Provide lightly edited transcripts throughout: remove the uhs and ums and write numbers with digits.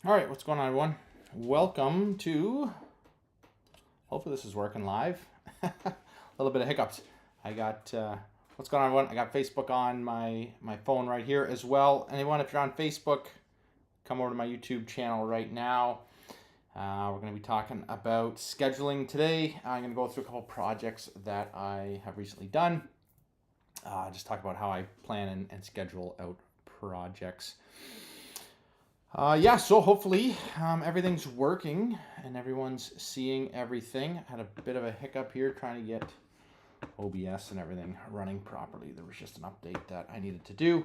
All right, what's going on, everyone? Welcome to, hopefully this is working live. A little bit of hiccups. I got, what's going on, everyone? I got Facebook on my phone right here as well. Anyone, if you're on Facebook, come over to my YouTube channel right now. We're going to be talking about scheduling today. I'm going to go through a couple projects that I have recently done. Just talk about how I plan and schedule out projects. So hopefully everything's working and everyone's seeing everything. I had a bit of a hiccup here trying to get OBS and everything running properly. There was just an update that I needed to do.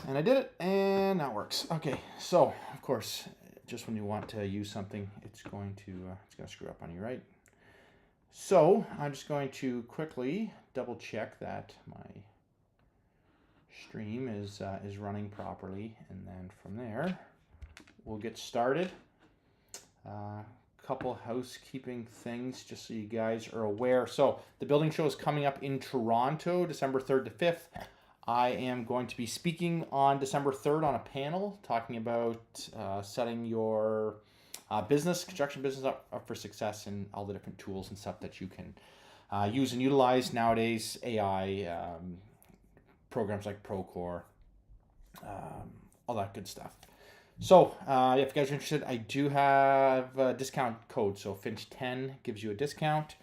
And I did it, and that works. Okay, so, of course, just when you want to use something, it's going to screw up on you, right? So, I'm just going to quickly double check that my stream is running properly, and then from there we'll get started. Couple housekeeping things just so you guys are aware. So the building show is coming up in Toronto, December 3rd to 5th. I am going to be speaking on December 3rd on a panel talking about setting your construction business up for success, and all the different tools and stuff that you can use and utilize nowadays. AI, programs like Procore, all that good stuff. So, if you guys are interested, I do have a discount code. So, Finch 10 gives you a discount.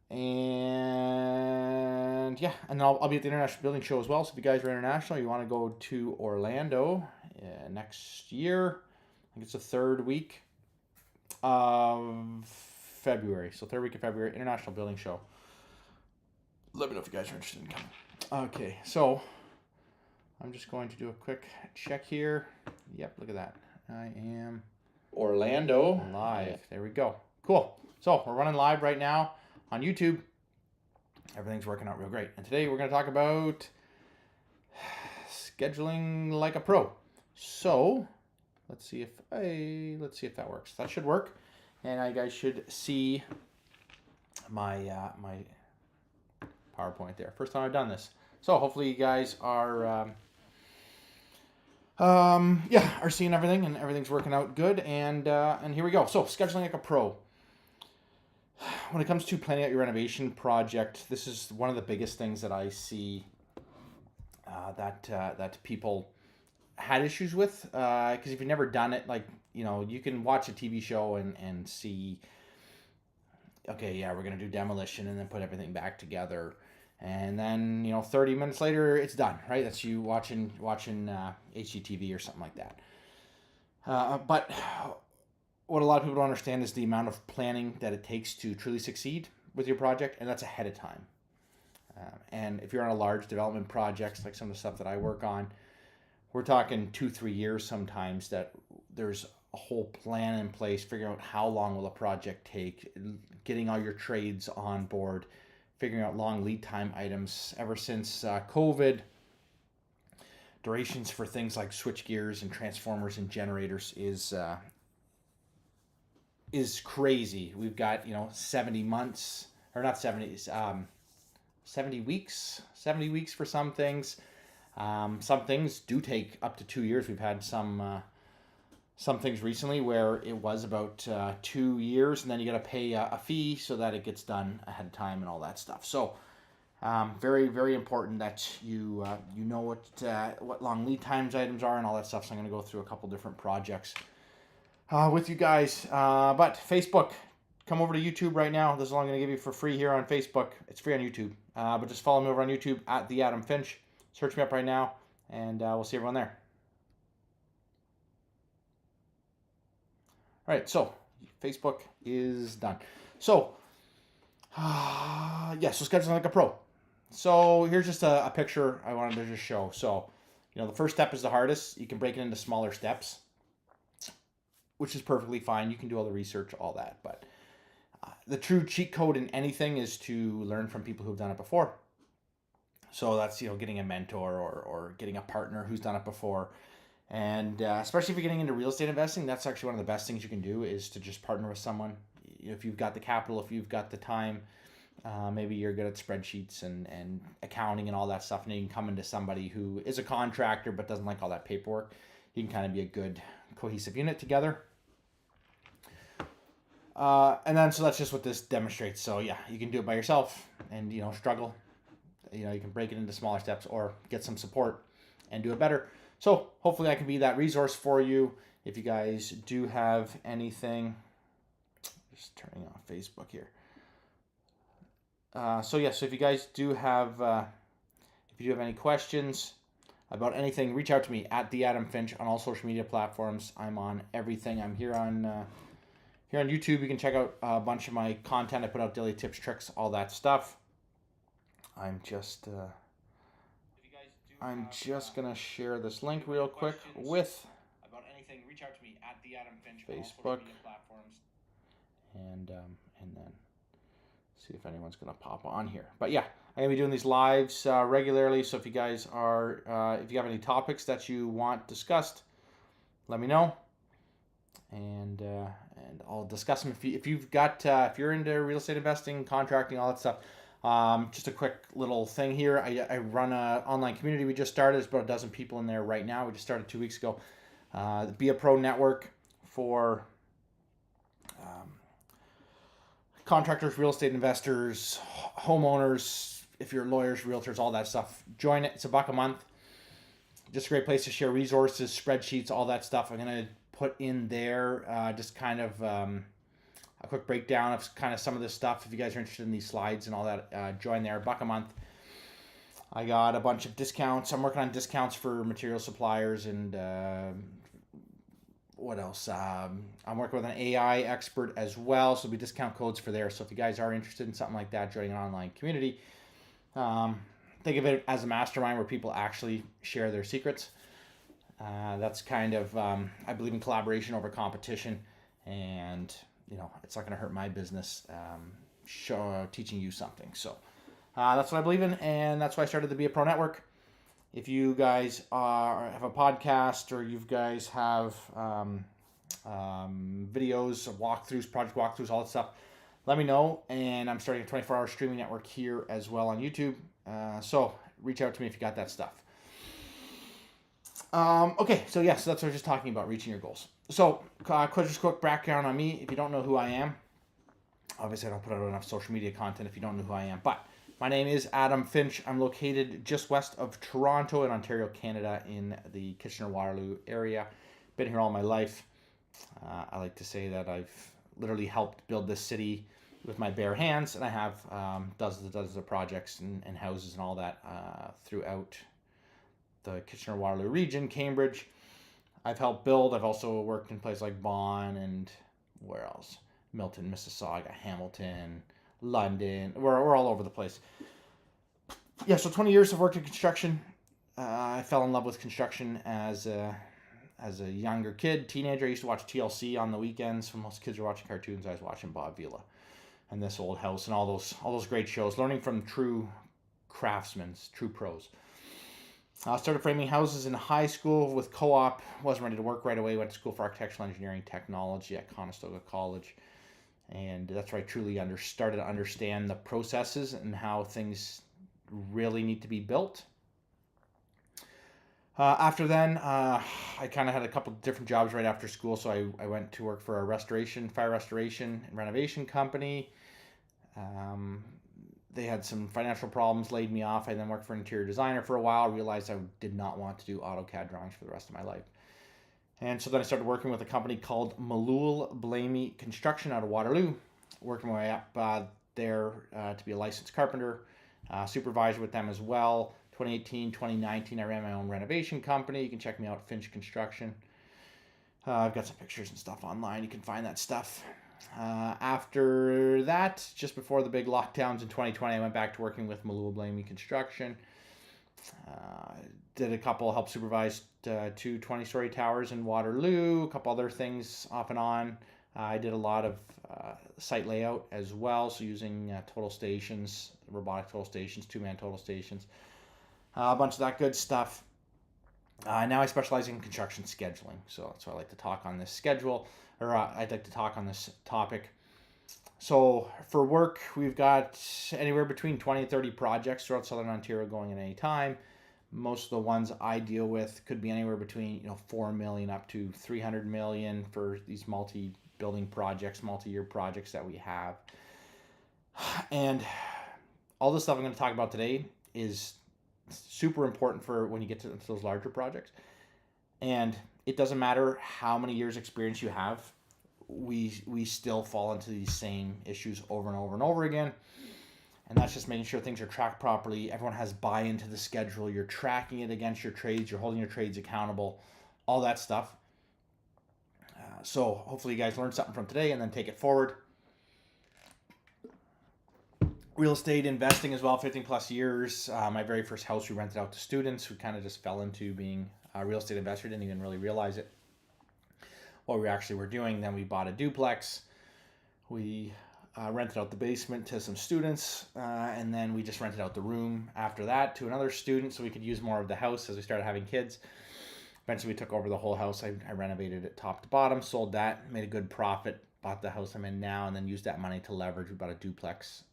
And yeah, and I'll be at the International Building Show as well. So, if you guys are international, you want to go to Orlando next year, I think it's the third week of February. So, third week of February, International Building Show. Let me know if you guys are interested in coming. Okay, so I'm just going to do a quick check here. Yep, look at that. I am Orlando live. There we go. Cool. So we're running live right now on YouTube. Everything's working out real great. And today we're going to talk about scheduling like a pro. So let's see if that works. That should work. And you guys should see my my PowerPoint there. First time I've done this. So hopefully you guys are are seeing everything and everything's working out good, and here we go. So scheduling like a pro. When it comes to planning out your renovation project, this is one of the biggest things that I see that people had issues with, because if you've never done it, like, you can watch a TV show and see, okay, yeah, we're gonna do demolition and then put everything back together. And then, 30 minutes later, it's done, right? That's you watching HGTV or something like that. But what a lot of people don't understand is the amount of planning that it takes to truly succeed with your project, and that's ahead of time. And if you're on a large development projects, like some of the stuff that I work on, we're talking 2-3 years sometimes, that there's a whole plan in place, figuring out how long will a project take, getting all your trades on board, figuring out long lead time items. Ever since COVID, durations for things like switch gears and transformers and generators is crazy. We've got 70 months, or not 70, 70 weeks for some things. Some things do take up to 2 years. We've had some things recently where it was about 2 years, and then you got to pay a fee so that it gets done ahead of time and all that stuff. So very, very important that you know what long lead times items are and all that stuff. So I'm going to go through a couple different projects with you guys. But Facebook, come over to YouTube right now. This is all I'm going to give you for free here on Facebook. It's free on YouTube. But just follow me over on YouTube at The Adam Finch. Search me up right now, and we'll see everyone there. All right, so Facebook is done. So, so scheduling like a pro. So here's just a picture I wanted to just show. So, the first step is the hardest. You can break it into smaller steps, which is perfectly fine. You can do all the research, all that. But the true cheat code in anything is to learn from people who've done it before. So that's, getting a mentor or getting a partner who's done it before. And especially if you're getting into real estate investing, that's actually one of the best things you can do, is to just partner with someone. If you've got the capital, if you've got the time, maybe you're good at spreadsheets and accounting and all that stuff, and you can come into somebody who is a contractor but doesn't like all that paperwork. you can kind of be a good cohesive unit together. And then, so that's just what this demonstrates. So yeah, you can do it by yourself and, struggle. You can break it into smaller steps or get some support and do it better. So hopefully I can be that resource for you. If you guys do have anything, just turning on Facebook here. So if you guys do have, if you do have any questions about anything, reach out to me at the Adam Finch on all social media platforms. I'm on everything. I'm here on YouTube. You can check out a bunch of my content. I put out daily tips, tricks, all that stuff. I'm just gonna share this link real quick with about anything. Reach out to me at the Adam Finch Facebook, on all social media platforms, and then see if anyone's gonna pop on here. But yeah, I'm gonna be doing these lives regularly. So if you guys are, if you have any topics that you want discussed, let me know, and I'll discuss them. If you're into real estate investing, contracting, all that stuff. Just a quick little thing here. I run an online community we just started. There's about a dozen people in there right now. We just started 2 weeks ago. The Be a Pro network for contractors, real estate investors, homeowners, if you're lawyers, realtors, all that stuff. Join it. It's $1 a month. Just a great place to share resources, spreadsheets, all that stuff. I'm going to put in there just kind of a quick breakdown of kind of some of this stuff. If you guys are interested in these slides and all that, join there. $1 a month. I got a bunch of discounts. I'm working on discounts for material suppliers and what else? I'm working with an AI expert as well, so there'll be discount codes for there. So if you guys are interested in something like that, joining an online community, think of it as a mastermind where people actually share their secrets. That's kind of, I believe in collaboration over competition, and it's not going to hurt my business teaching you something. So that's what I believe in, and that's why I started the Be a Pro Network. If you guys have a podcast, or you guys have videos, walkthroughs, project walkthroughs, all that stuff, let me know. And I'm starting a 24-hour streaming network here as well on YouTube. So reach out to me if you got that stuff. Okay, so that's what I was just talking about, reaching your goals. So, just quick background on me. If you don't know who I am, obviously I don't put out enough social media content if you don't know who I am, but my name is Adam Finch. I'm located just west of Toronto in Ontario, Canada, in the Kitchener-Waterloo area. Been here all my life. I like to say that I've literally helped build this city with my bare hands, and I have dozens of projects and houses and all that throughout the Kitchener-Waterloo region, Cambridge. I've helped build. I've also worked in places like Vaughan and where else? Milton, Mississauga, Hamilton, London. We're all over the place. Yeah, so 20 years I've worked in construction. I fell in love with construction as a younger kid, teenager. I used to watch TLC on the weekends. When most kids were watching cartoons, I was watching Bob Vila and This Old House and all those great shows. Learning from true craftsmen, true pros. I started framing houses in high school with co-op. Wasn't ready to work right away. Went to school for architectural engineering technology at Conestoga College. And that's where I truly started to understand the processes and how things really need to be built. After then, I kind of had a couple different jobs right after school. So I went to work for a fire restoration and renovation company. They had some financial problems, laid me off. I then worked for an interior designer for a while. Realized I did not want to do AutoCAD drawings for the rest of my life. And so then I started working with a company called Malul Blamey Construction out of Waterloo. Working my way up there to be a licensed carpenter, supervisor with them as well. 2018, 2019, I ran my own renovation company. You can check me out, Finch Construction. I've got some pictures and stuff online. You can find that stuff. After that, just before the big lockdowns in 2020, I went back to working with Malul Blamey Construction. Helped supervise 2 20-story towers in Waterloo, a couple other things off and on. I did a lot of site layout as well, so using total stations, robotic total stations, 2-man total stations, a bunch of that good stuff. Now I specialize in construction scheduling, so that's why I like to talk on this schedule, or I'd like to talk on this topic. So for work, we've got anywhere between 20 and 30 projects throughout Southern Ontario going at any time. Most of the ones I deal with could be anywhere between 4 million up to 300 million for these multi-building projects, multi-year projects that we have. And all the stuff I'm going to talk about today is super important for when you get to those larger projects. And it doesn't matter how many years experience you have, we still fall into these same issues over and over and over again. And that's just making sure things are tracked properly. Everyone has buy-in to the schedule. You're tracking it against your trades. You're holding your trades accountable. All that stuff. So hopefully you guys learned something from today and then take it forward. Real estate investing as well, 15 plus years. My very first house we rented out to students who kind of just fell into being a real estate investor. Didn't even really realize it, what we actually were doing. Then we bought a duplex. We rented out the basement to some students, and then we just rented out the room after that to another student so we could use more of the house as we started having kids. Eventually we took over the whole house. I renovated it top to bottom, sold that, made a good profit, bought the house I'm in now, and then used that money to leverage. We bought a duplex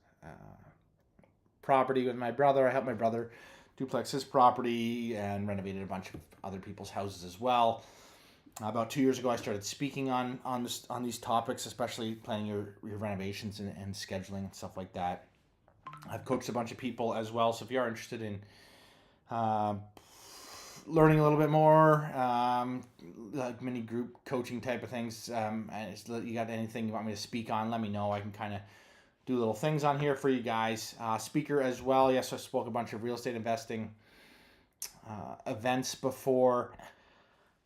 property with my brother. I helped my brother duplex his property and renovated a bunch of other people's houses as well. About 2 years ago, I started speaking on these topics, especially planning your renovations and scheduling and stuff like that. I've coached a bunch of people as well, so if you are interested in learning a little bit more, like mini group coaching type of things, and you got anything you want me to speak on, let me know. I can kind of do little things on here for you guys. Speaker as well. Yes, I spoke a bunch of real estate investing events before.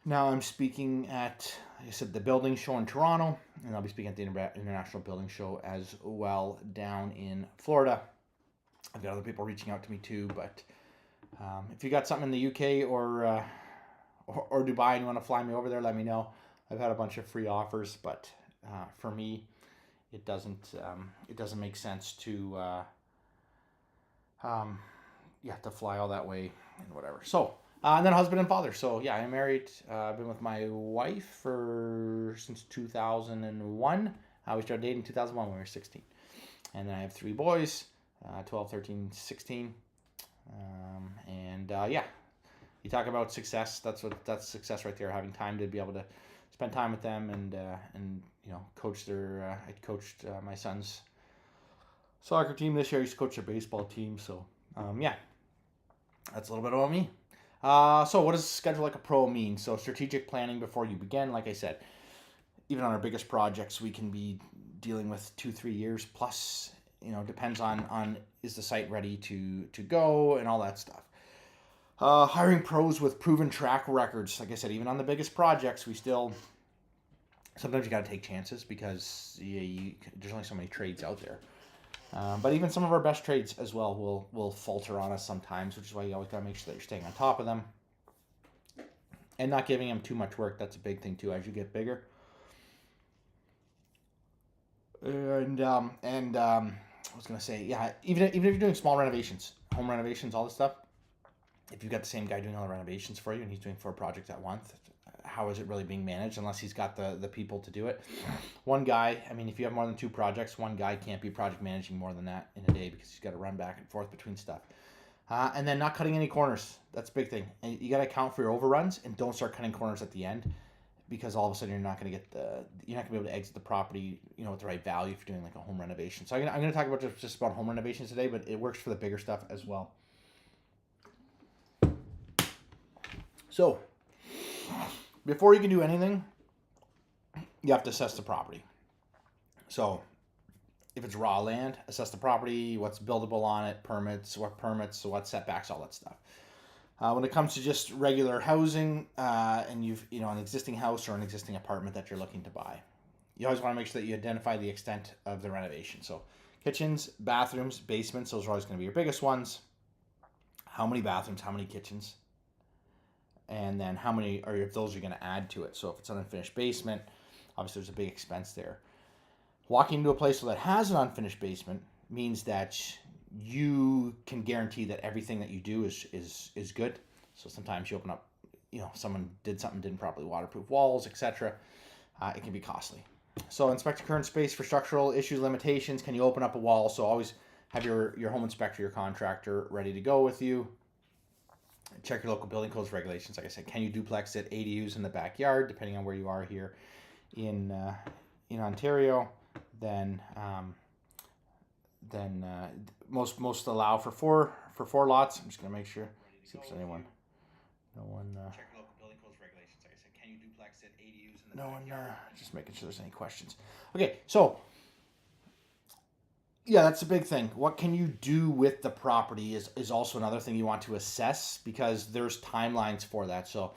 Now I'm speaking at, like I said, the building show in Toronto, and I'll be speaking at the International Building Show as well down in Florida. I've got other people reaching out to me too, but if you got something in the UK or Dubai and you want to fly me over there, let me know. I've had a bunch of free offers, but for me, it doesn't make sense to to fly all that way and whatever. So. And then husband and father. So yeah, I'm married. I've been with my wife since 2001. We started dating in 2001 when we were 16. And then I have 3 boys, 12, 13, 16. You talk about success. That's success right there. Having time to be able to spend time with them and coach their. I coached my son's soccer team this year. I used to coach their baseball team. So that's a little bit about me. So what does schedule like a pro mean? So strategic planning before you begin. Like I said, even on our biggest projects, we can be dealing with 2-3 years plus. Depends on is the site ready to go and all that stuff. Hiring pros with proven track records. Like I said, even on the biggest projects, we still sometimes you got to take chances because there's only so many trades out there. But even some of our best trades as well will falter on us sometimes, which is why you always got to make sure that you're staying on top of them and not giving them too much work. That's a big thing too as you get bigger. And I was gonna say, even if you're doing small renovations, home renovations, all this stuff, if you've got the same guy doing all the renovations for you and he's doing 4 projects at once, how is it really being managed unless he's got the people to do it? One guy, if you have more than 2 projects, one guy can't be project managing more than that in a day because he's got to run back and forth between stuff. And then not cutting any corners. That's a big thing. And you got to account for your overruns and don't start cutting corners at the end because all of a sudden you're not going to be able to exit the property, with the right value if you're doing like a home renovation. So I'm going to talk about just about home renovations today, but it works for the bigger stuff as well. So before you can do anything, you have to assess the property. So if it's raw land, assess the property, what's buildable on it, what setbacks, all that stuff. When it comes to just regular housing, and you've an existing house or an existing apartment that you're looking to buy, you always want to make sure that you identify the extent of the renovation. So kitchens, bathrooms, basements, those are always going to be your biggest ones. How many bathrooms, how many kitchens? And then how many or if those are going to add to it. So if it's an unfinished basement, obviously there's a big expense there. Walking into a place that has an unfinished basement means that you can guarantee that everything that you do is good. So sometimes you open up, someone did something, didn't properly waterproof walls, etc. It can be costly. So inspect your current space for structural issues, limitations. Can you open up a wall? So always have your home inspector, your contractor ready to go with you. check your local building codes regulations. Like I said, can you duplex it? ADUs in the backyard, depending on where you are here in Ontario. Then most allow for four lots. I'm just gonna make sure. See if there's anyone. No one. Check your local building codes regulations. Like I said, can you duplex it? ADUs in the No one. backyard. Just making sure there's any questions. Okay, so yeah, that's a big thing. What can you do with the property is also another thing you want to assess, because there's timelines for that. So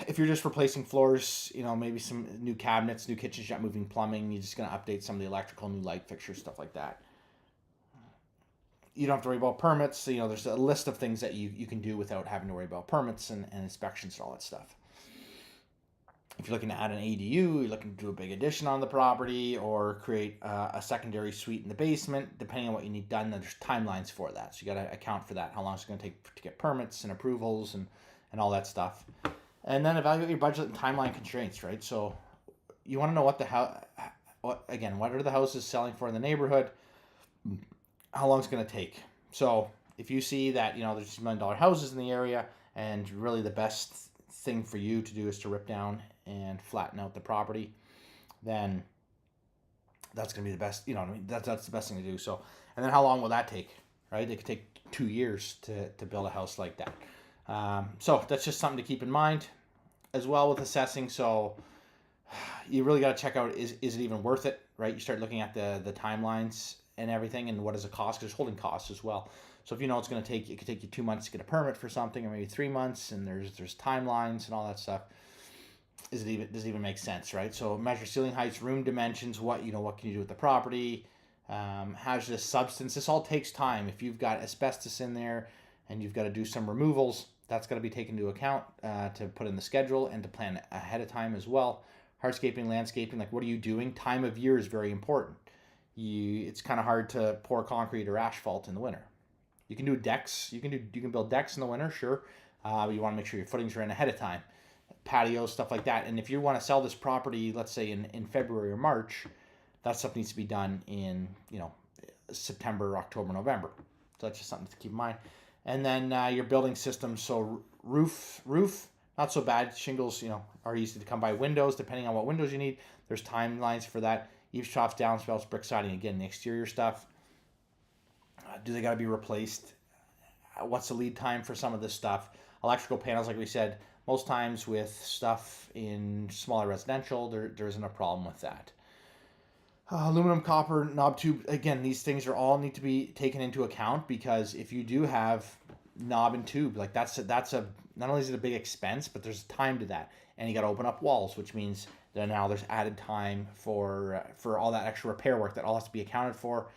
if you're just replacing floors, maybe some new cabinets, new kitchens, you're not moving plumbing, you're just going to update some of the electrical, new light fixtures, stuff like that. You don't have to worry about permits. So, there's a list of things that you can do without having to worry about permits and inspections and all that stuff. If you're looking to add an ADU, you're looking to do a big addition on the property or create a secondary suite in the basement, depending on what you need done, there's timelines for that. So you got to account for that, how long it's going to take to get permits and approvals and all that stuff. And then evaluate your budget and timeline constraints, right? So you want to know what are the houses selling for in the neighborhood, how long it's going to take. So if you see that, there's $1 million houses in the area, and really the best thing for you to do is to rip down and flatten out the property, then that's going to be the best, that's the best thing to do. So, and then how long will that take, right? It could take 2 years to build a house like that. So that's just something to keep in mind as well with assessing. So you really got to check out, is it even worth it, right? You start looking at the timelines and everything, and what does it cost? There's holding costs as well. So if it's going to take, it could take you 2 months to get a permit for something, or maybe 3 months, and there's timelines and all that stuff. Does it even make sense, right? So measure ceiling heights, room dimensions, what can you do with the property, hazardous substance. This all takes time. If you've got asbestos in there and you've got to do some removals, that's got to be taken into account to put in the schedule and to plan ahead of time as well. Hardscaping, landscaping, like what are you doing? Time of year is very important. It's kind of hard to pour concrete or asphalt in the winter. You can do decks. You can build decks in the winter, sure, but you want to make sure your footings are in ahead of time. Patios, stuff like that. And if you want to sell this property, let's say in February or March, that stuff needs to be done in September, October, November. So that's just something to keep in mind. And then your building system. So roof, not so bad. Shingles, are easy to come by. Windows, depending on what windows you need, there's timelines for that. Eaves, troughs, downspouts, brick siding. Again, the exterior stuff. Do they got to be replaced? What's the lead time for some of this stuff? Electrical panels, like we said, most times with stuff in smaller residential, there isn't a problem with that. Aluminum, copper, knob tube. Again, these things all need to be taken into account, because if you do have knob and tube, like that's a not only is it a big expense, but there's time to that, and you got to open up walls, which means that now there's added time for all that extra repair work that all has to be accounted for.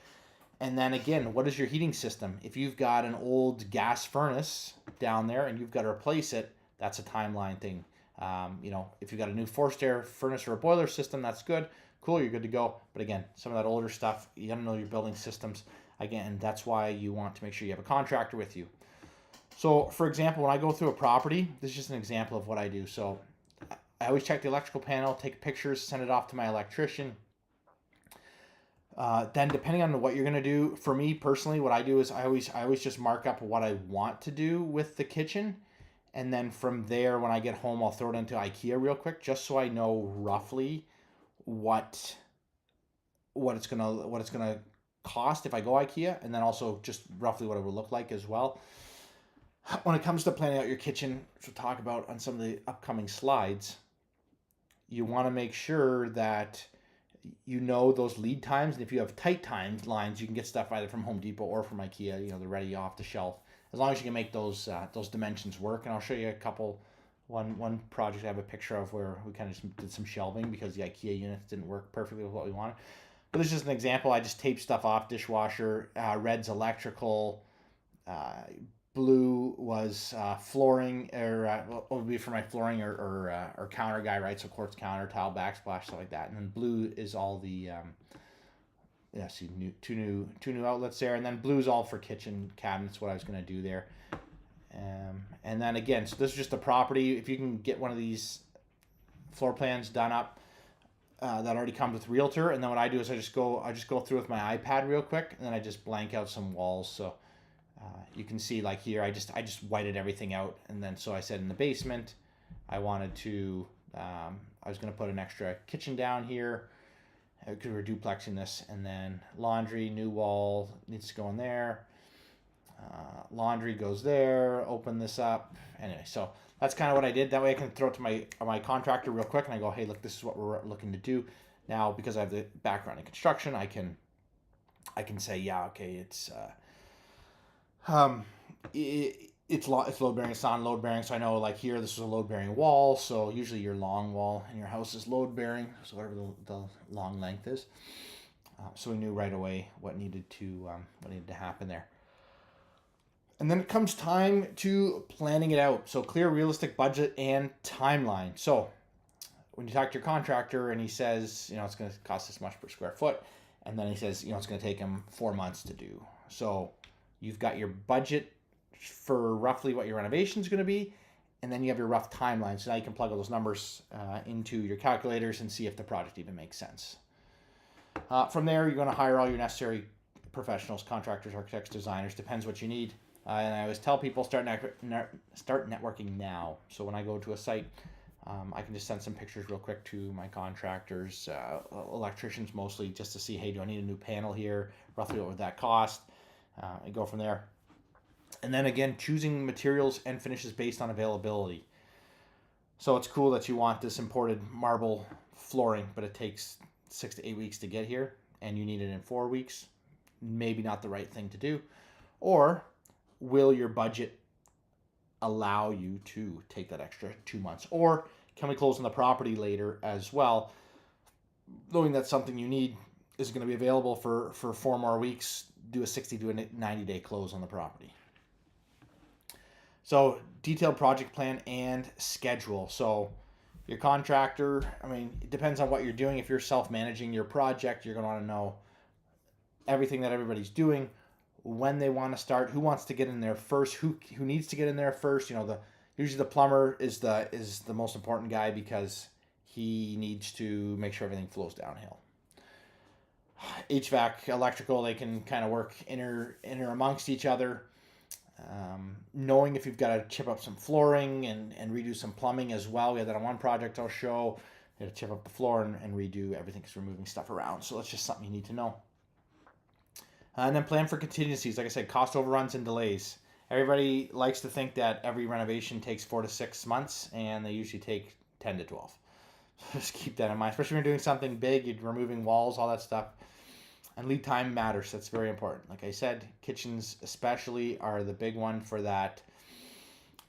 And then again, what is your heating system? If you've got an old gas furnace down there and you've got to replace it, that's a timeline thing. If you've got a new forced air furnace or a boiler system, that's good. Cool, you're good to go. But again, some of that older stuff, you got to know your building systems. Again, that's why you want to make sure you have a contractor with you. So, for example, when I go through a property, this is just an example of what I do. So, I always check the electrical panel, take pictures, send it off to my electrician. Then depending on what you're going to do, for me personally, what I do is I always just mark up what I want to do with the kitchen. And then from there, when I get home, I'll throw it into IKEA real quick, just so I know roughly what it's gonna cost if I go IKEA, and then also just roughly what it will look like as well. When it comes to planning out your kitchen, which we'll talk about on some of the upcoming slides, you want to make sure that you know those lead times, and if you have tight timelines, you can get stuff either from Home Depot or from IKEA. They're ready off the shelf, as long as you can make those dimensions work. And I'll show you one project I have a picture of where we kind of just did some shelving because the IKEA units didn't work perfectly with what we wanted. But this is just an example. I just taped stuff off. Dishwasher, red's electrical, blue was flooring, or what would be for my flooring or counter guy, right? So quartz counter, tile, backsplash, stuff like that. And then blue is all the see two new outlets there, and then blue's all for kitchen cabinets. What I was going to do there, and then again, so this is just a property. If you can get one of these floor plans done up that already comes with Realtor, and then what I do is I just go through with my iPad real quick, and then I just blank out some walls. So you can see like here, I just whited everything out. And then, so I said in the basement, I wanted to, I was going to put an extra kitchen down here because we're duplexing this, and then laundry, new wall needs to go in there. Laundry goes there, open this up. Anyway, so that's kind of what I did. That way I can throw it to my contractor real quick and I go, hey, look, this is what we're looking to do. Now, because I have the background in construction, I can say, yeah, okay, it's load bearing, it's non-load bearing. So I know like here, this is a load bearing wall. So usually your long wall in your house is load bearing. So whatever the long length is. So we knew right away what needed to happen there. And then it comes time to planning it out. So clear, realistic budget and timeline. So when you talk to your contractor and he says, it's going to cost this much per square foot, and then he says, it's going to take him 4 months to do. So you've got your budget for roughly what your renovation is going to be, and then you have your rough timeline. So now you can plug all those numbers into your calculators and see if the project even makes sense. From there, you're going to hire all your necessary professionals, contractors, architects, designers, depends what you need. And I always tell people start networking now. So when I go to a site, I can just send some pictures real quick to my contractors, electricians mostly, just to see, hey, do I need a new panel here? Roughly what would that cost? And go from there. And then again, choosing materials and finishes based on availability. So it's cool that you want this imported marble flooring, but it takes 6 to 8 weeks to get here, and you need it in 4 weeks. Maybe not the right thing to do. Or will your budget allow you to take that extra 2 months? Or can we close on the property later as well, knowing that something you need is going to be available for 4 more weeks, do a 60 to a 90-day close on the property. So detailed project plan and schedule. So your contractor, it depends on what you're doing. If you're self-managing your project, you're going to want to know everything that everybody's doing, when they want to start, who wants to get in there first, who needs to get in there first. Usually the plumber is the most important guy because he needs to make sure everything flows downhill. HVAC, electrical, they can kind of work inner amongst each other. Knowing if you've got to chip up some flooring and redo some plumbing as well. We had that on one project I'll show. We had to chip up the floor and redo everything because we're moving stuff around. So that's just something you need to know. And then plan for contingencies. Like I said, cost overruns and delays. Everybody likes to think that every renovation takes 4 to 6 months, and they usually take 10 to 12. Just keep that in mind, especially when you're doing something big, you're removing walls, all that stuff. And lead time matters. That's very important. Like I said, kitchens especially are the big one for that.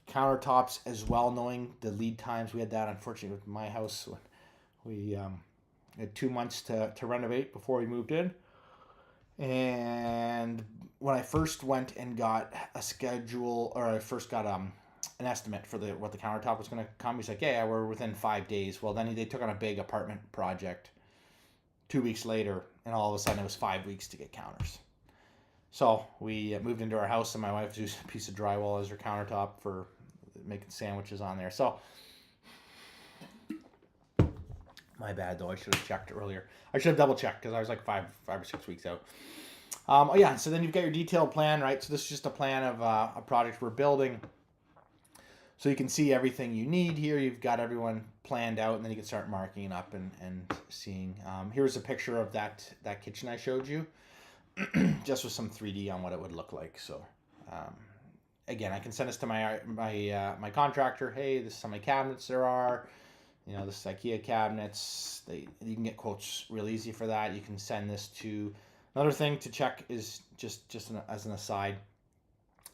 Countertops as well, knowing the lead times. We had that, unfortunately, with my house. We had 2 months to renovate before we moved in. And when I first went and got a schedule, or I first got an estimate for what the countertop was going to come, he's like, yeah, we're within 5 days. Well, then they took on a big apartment project 2 weeks later, and all of a sudden it was 5 weeks to get counters. So we moved into our house, and my wife used a piece of drywall as her countertop for making sandwiches on there. So my bad, though. I should have checked earlier. I should have double checked because I was like 5 or 6 weeks out. So then you've got your detailed plan, right? So this is just a plan of a project we're building. So you can see everything you need here. You've got everyone planned out, and then you can start marking it up and seeing. Here's a picture of that kitchen I showed you, just with some 3D on what it would look like. So again, I can send this to my contractor. Hey, this is how many cabinets there are. This is IKEA cabinets. You can get quotes real easy for that. You can send this to. Another thing to check is just as an aside,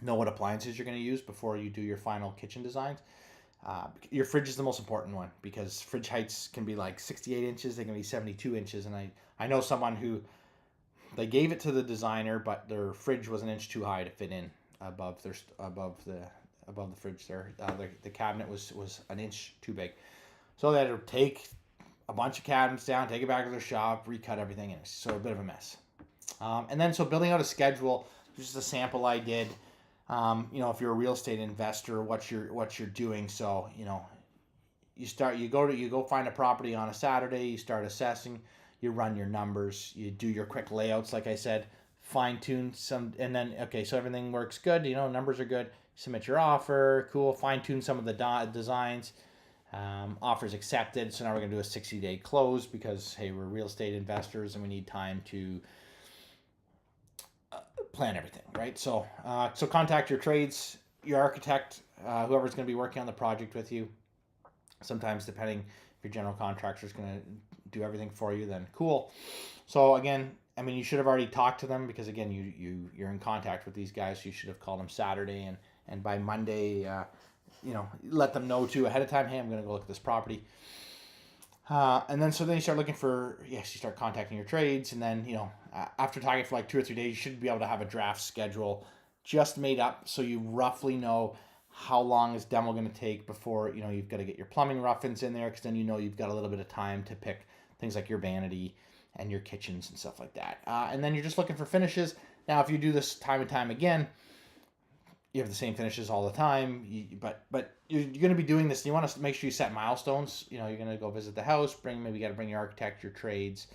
know what appliances you're going to use before you do your final kitchen designs. Your fridge is the most important one because fridge heights can be like 68 inches. They can be 72 inches. And I know someone who they gave it to the designer, but their fridge was an inch too high to fit in above the fridge there. The cabinet was an inch too big. So they had to take a bunch of cabinets down, take it back to their shop, recut everything, and it's so a bit of a mess. And then building out a schedule, just a sample I did. If you're a real estate investor, what you're doing. So you go find a property on a Saturday. You start assessing. You run your numbers. You do your quick layouts, like I said, fine tune some, and then okay, so everything works good. Numbers are good. Submit your offer. Cool. Fine tune some of the designs. Offers accepted. So now we're gonna do a 60-day close because hey, we're real estate investors and we need time to plan everything, right? So contact your trades, your architect, whoever's going to be working on the project with you. Sometimes, depending if your general contractor is going to do everything for you, then cool. So again, I mean, you should have already talked to them because again, you're in contact with these guys. You should have called them Saturday and by Monday, let them know too ahead of time. Hey, I'm going to go look at this property. And then you start looking for, you start contacting your trades. And then, after talking for like 2 or 3 days, you should be able to have a draft schedule just made up. So you roughly know how long is demo going to take before, you've got to get your plumbing rough-ins in there. Cause then, you've got a little bit of time to pick things like your vanity and your kitchens and stuff like that. And then you're just looking for finishes. Now, if you do this time and time again, you have the same finishes all the time, but you're going to be doing this. You want to make sure you set milestones. You're going to go visit the house. Maybe you got to bring your architect, your trades.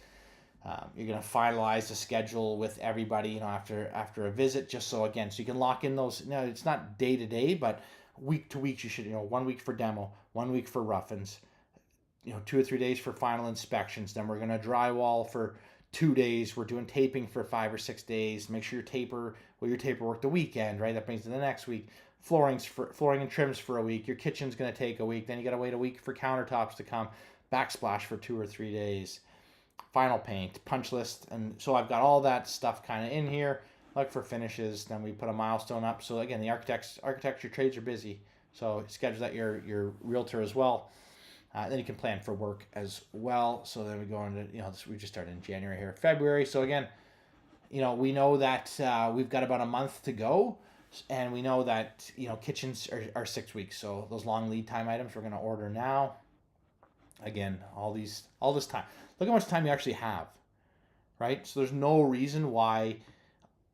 You're going to finalize the schedule with everybody. After a visit, just so you can lock in those. It's not day to day, but week to week. You should 1 week for demo, 1 week for rough-ins. 2 or 3 days for final inspections. Then we're going to drywall for 2 days. We're doing taping for 5 or 6 days. Make sure your taper work the weekend, right? That brings to the next week. Flooring and trims for a week. Your kitchen's going to take a week. Then you got to wait a week for countertops to come. Backsplash for 2 or 3 days. Final paint, punch list. And so I've got all that stuff kind of in here. Look for finishes. Then we put a milestone up. So again, the architecture trades are busy. So schedule that your realtor as well. Then you can plan for work as well. So then we go into, we just started in January here, February. So again, we know that we've got about a month to go. And we know that, kitchens are 6 weeks. So those long lead time items we're going to order now. Again, all this time. Look how much time you actually have, right? So there's no reason why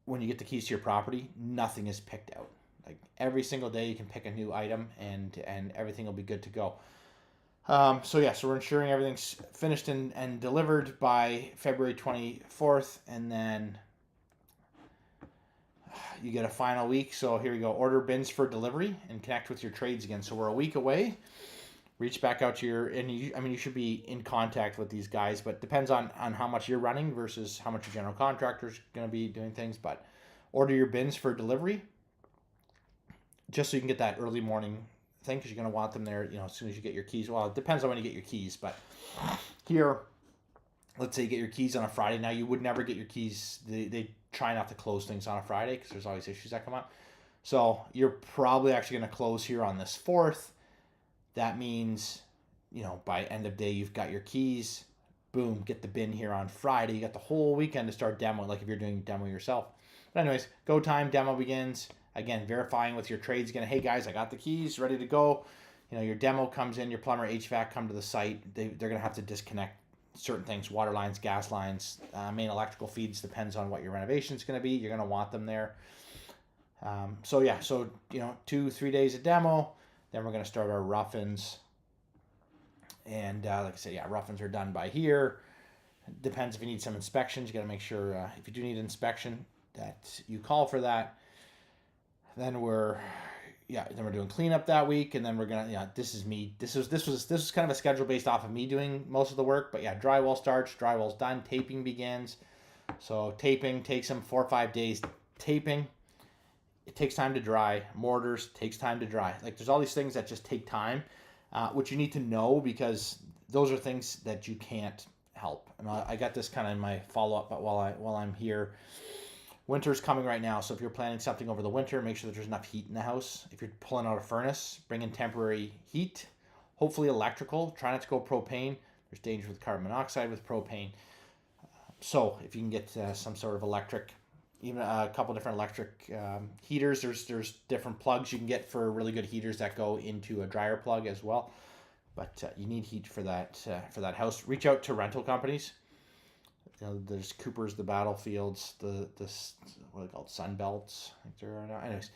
when you get the keys to your property, nothing is picked out. Like every single day you can pick a new item and everything will be good to go. So we're ensuring everything's finished and delivered by February 24th, and then you get a final week. So here we go. Order bins for delivery and connect with your trades again. So we're a week away. Reach back out to you should be in contact with these guys, but depends on how much you're running versus how much your general contractor is going to be doing things. But order your bins for delivery just so you can get that early morning thing, because you're going to want them there, as soon as you get your keys. Well, it depends on when you get your keys, but here, let's say you get your keys on a Friday. Now, you would never get your keys. They try not to close things on a Friday because there's always issues that come up. So you're probably actually going to close here on this 4th. That means, by end of day, you've got your keys. Boom, get the bin here on Friday. You got the whole weekend to start demo, like if you're doing demo yourself. But anyways, go time, demo begins. Again, verifying with your trades again. Hey guys, I got the keys, ready to go. Your demo comes in, your plumber, HVAC come to the site. They're going to have to disconnect certain things, water lines, gas lines, main electrical feeds, depends on what your renovation is going to be. You're going to want them there. So 2-3 days of demo. Then we're going to start our rough-ins. And like I said, rough-ins are done by here. Depends if you need some inspections. You got to make sure if you do need inspection that you call for that. Then we're doing cleanup that week, and then we're gonna this is me. This was kind of a schedule based off of me doing most of the work. But drywall starts, drywall's done, taping begins. So taping takes them 4 or 5 days. Taping, it takes time to dry. Mortars takes time to dry. Like there's all these things that just take time, which you need to know because those are things that you can't help. And I got this kind of in my follow up, but while I'm here. Winter's coming right now, so if you're planning something over the winter, make sure that there's enough heat in the house. If you're pulling out a furnace, bring in temporary heat, hopefully electrical. Try not to go propane. There's danger with carbon monoxide with propane. So if you can get some sort of electric, even a couple different electric heaters, there's different plugs you can get for really good heaters that go into a dryer plug as well. But you need heat for that house. Reach out to rental companies. There's Cooper's, the Battlefields, the what are they called, Sunbelts, I think there are now. Anyways,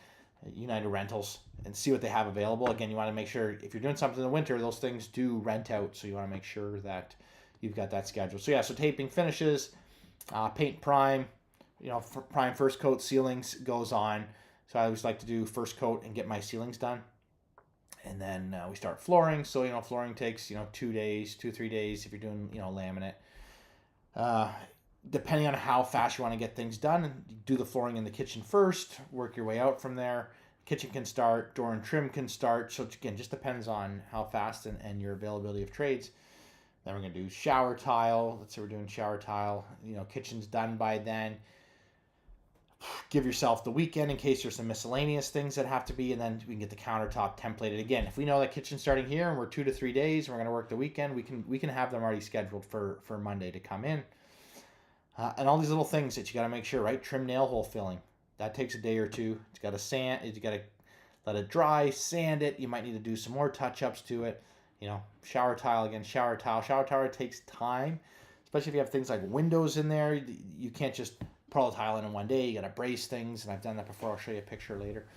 United Rentals, and see what they have available. Again, you want to make sure if you're doing something in the winter, those things do rent out, so you want to make sure that you've got that schedule. So taping finishes, paint prime, prime first coat ceilings goes on. So I always like to do first coat and get my ceilings done. And then we start flooring. So, flooring takes, 2 days, 3 days if you're doing, laminate. Uh, Depending on how fast you want to get things done, do the flooring in the kitchen first, work your way out from there. Kitchen can start, door and trim can start. So again, just depends on how fast and your availability of trades. Then we're going to do shower tile. Let's say we're doing shower tile. Kitchen's done by then. Give yourself the weekend in case there's some miscellaneous things that have to be, and then we can get the countertop templated. Again, if we know that kitchen's starting here and we're 2 to 3 days and we're going to work the weekend, we can have them already scheduled for Monday to come in. And all these little things that you got to make sure, right? Trim nail hole filling. That takes a day or two. It's got to sand. You got to let it dry, sand it. You might need to do some more touch-ups to it. Shower tile again. Shower tile takes time, especially if you have things like windows in there. You can't just put all the tile in one day. You got to brace things, and I've done that before. I'll show you a picture later.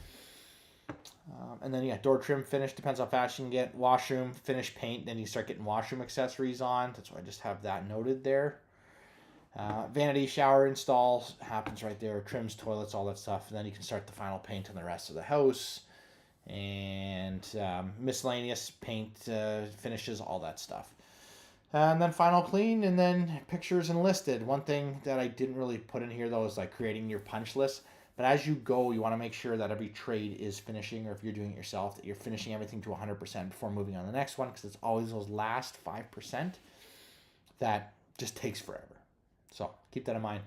And then door trim finish, depends how fast you can get. Washroom finish paint, then you start getting washroom accessories on. That's why I just have that noted there. Vanity shower install happens right there. Trims, toilets, all that stuff. And then you can start the final paint on the rest of the house. And miscellaneous paint finishes, all that stuff. And then final clean, and then pictures and listed. One thing that I didn't really put in here, though, is like creating your punch list. But as you go, you want to make sure that every trade is finishing, or if you're doing it yourself, that you're finishing everything to 100% before moving on to the next one, because it's always those last 5% that just takes forever. So keep that in mind.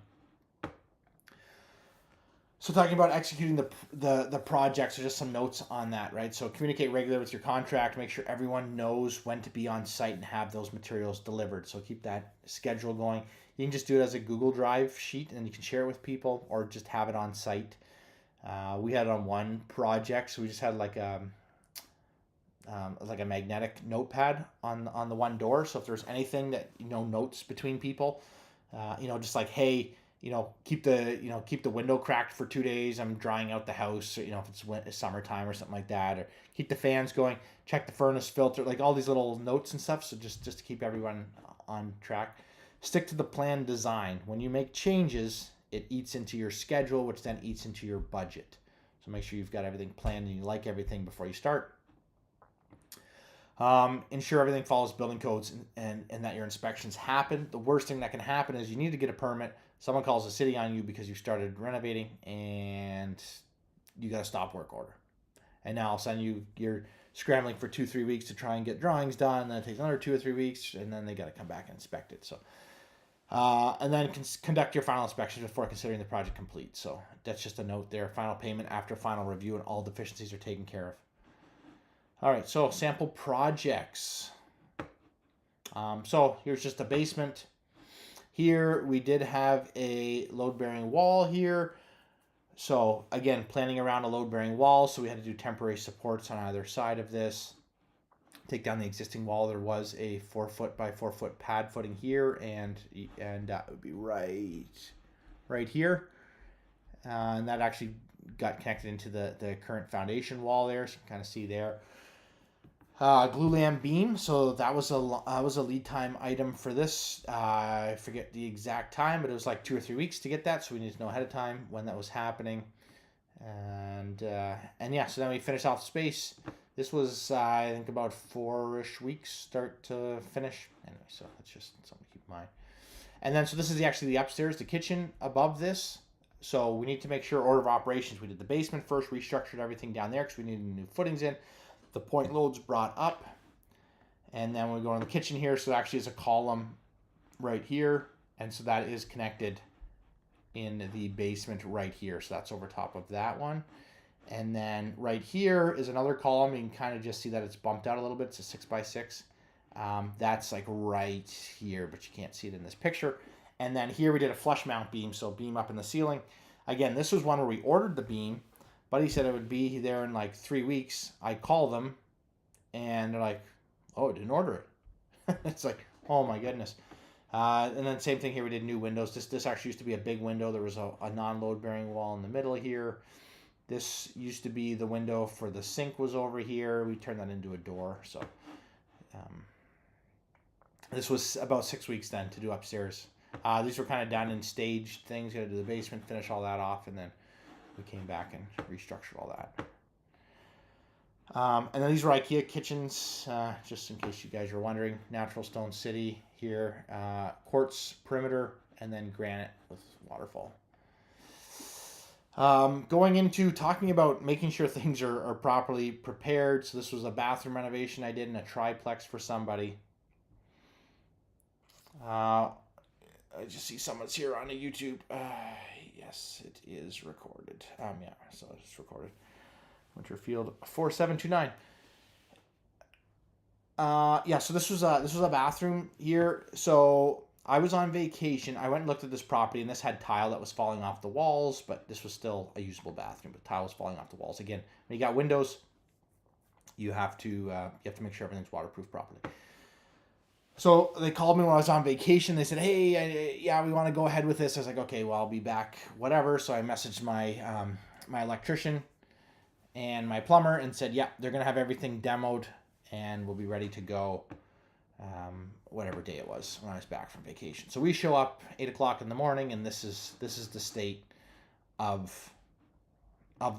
So talking about executing the projects, so just some notes on that, right? So communicate regularly with your contractor. Make sure everyone knows when to be on site and have those materials delivered. So keep that schedule going. You can just do it as a Google Drive sheet and you can share it with people, or just have it on site. We had it on one project, so we just had like a magnetic notepad on the one door. So if there's anything that notes between people, just like, hey, keep the window cracked for 2 days. I'm drying out the house, or, if it's summertime or something like that, or keep the fans going, check the furnace filter, like all these little notes and stuff. So just to keep everyone on track. Stick to the plan design. When you make changes, it eats into your schedule, which then eats into your budget. So make sure you've got everything planned and you like everything before you start. Ensure everything follows building codes and that your inspections happen. The worst thing that can happen is you need to get a permit. Someone calls the city on you because you started renovating and you got a stop work order. And now all of a sudden you're scrambling for 2-3 weeks to try and get drawings done. And then it takes another 2 or 3 weeks, and then they got to come back and inspect it. So, and then conduct your final inspections before considering the project complete. So that's just a note there. Final payment after final review and all deficiencies are taken care of. All right, so sample projects. So here's just a basement. Here we did have a load-bearing wall here. So again, planning around a load-bearing wall, so we had to do temporary supports on either side of this. Take down the existing wall. There was a 4-foot by 4-foot pad footing here, and that would be right here. And that actually got connected into the current foundation wall there, so you can kind of see there. Glue lamb beam, so that was a lead time item for this. I forget the exact time, but it was like 2 or 3 weeks to get that, so we need to know ahead of time when that was happening. And yeah, so then we finished off the space. This was I think about 4-ish weeks start to finish. Anyway, so that's just something to keep in mind. And then so this is actually the upstairs, the kitchen above this. So we need to make sure order of operations. We did the basement first, restructured everything down there because we needed new footings in. The point loads brought up, and then we go on the kitchen here. So actually is a column right here, and so that is connected in the basement right here. So that's over top of that one. And then right here is another column. You can kind of just see that it's bumped out a little bit. It's a 6x6. That's like right here, but you can't see it in this picture. And then here we did a flush mount beam, so beam up in the ceiling. Again, this was one where we ordered the beam. Buddy said it would be there in like 3 weeks. I call them, and they're like, "Oh, I didn't order it." It's like, oh my goodness. And then same thing here. We did new windows. This actually used to be a big window. There was a non-load bearing wall in the middle here. This used to be the window for the sink was over here. We turned that into a door. So this was about 6 weeks then to do upstairs. These were kind of done in staged things. You got to do the basement, finish all that off, and then we came back and restructured all that. And then these were IKEA kitchens, just in case you guys are wondering. Natural stone city here, quartz perimeter, and then granite with waterfall. Going into talking about making sure things are properly prepared. So this was a bathroom renovation I did in a triplex for somebody. I just see someone's here on a YouTube. Yes, it is recorded. Yeah, so it's recorded. Winterfield 4729. Yeah, so this was a bathroom here. So I was on vacation. I went and looked at this property, and this had tile that was falling off the walls, but this was still a usable bathroom. But tile was falling off the walls. Again, when you got windows, you have to make sure everything's waterproof properly. So they called me when I was on vacation. They said, "Hey, we want to go ahead with this." I was like, "Okay, well, I'll be back, whatever." So I messaged my my electrician and my plumber and said, "Yeah, they're gonna have everything demoed, and we'll be ready to go." Whatever day it was when I was back from vacation. So we show up 8:00 in the morning, and this is the state of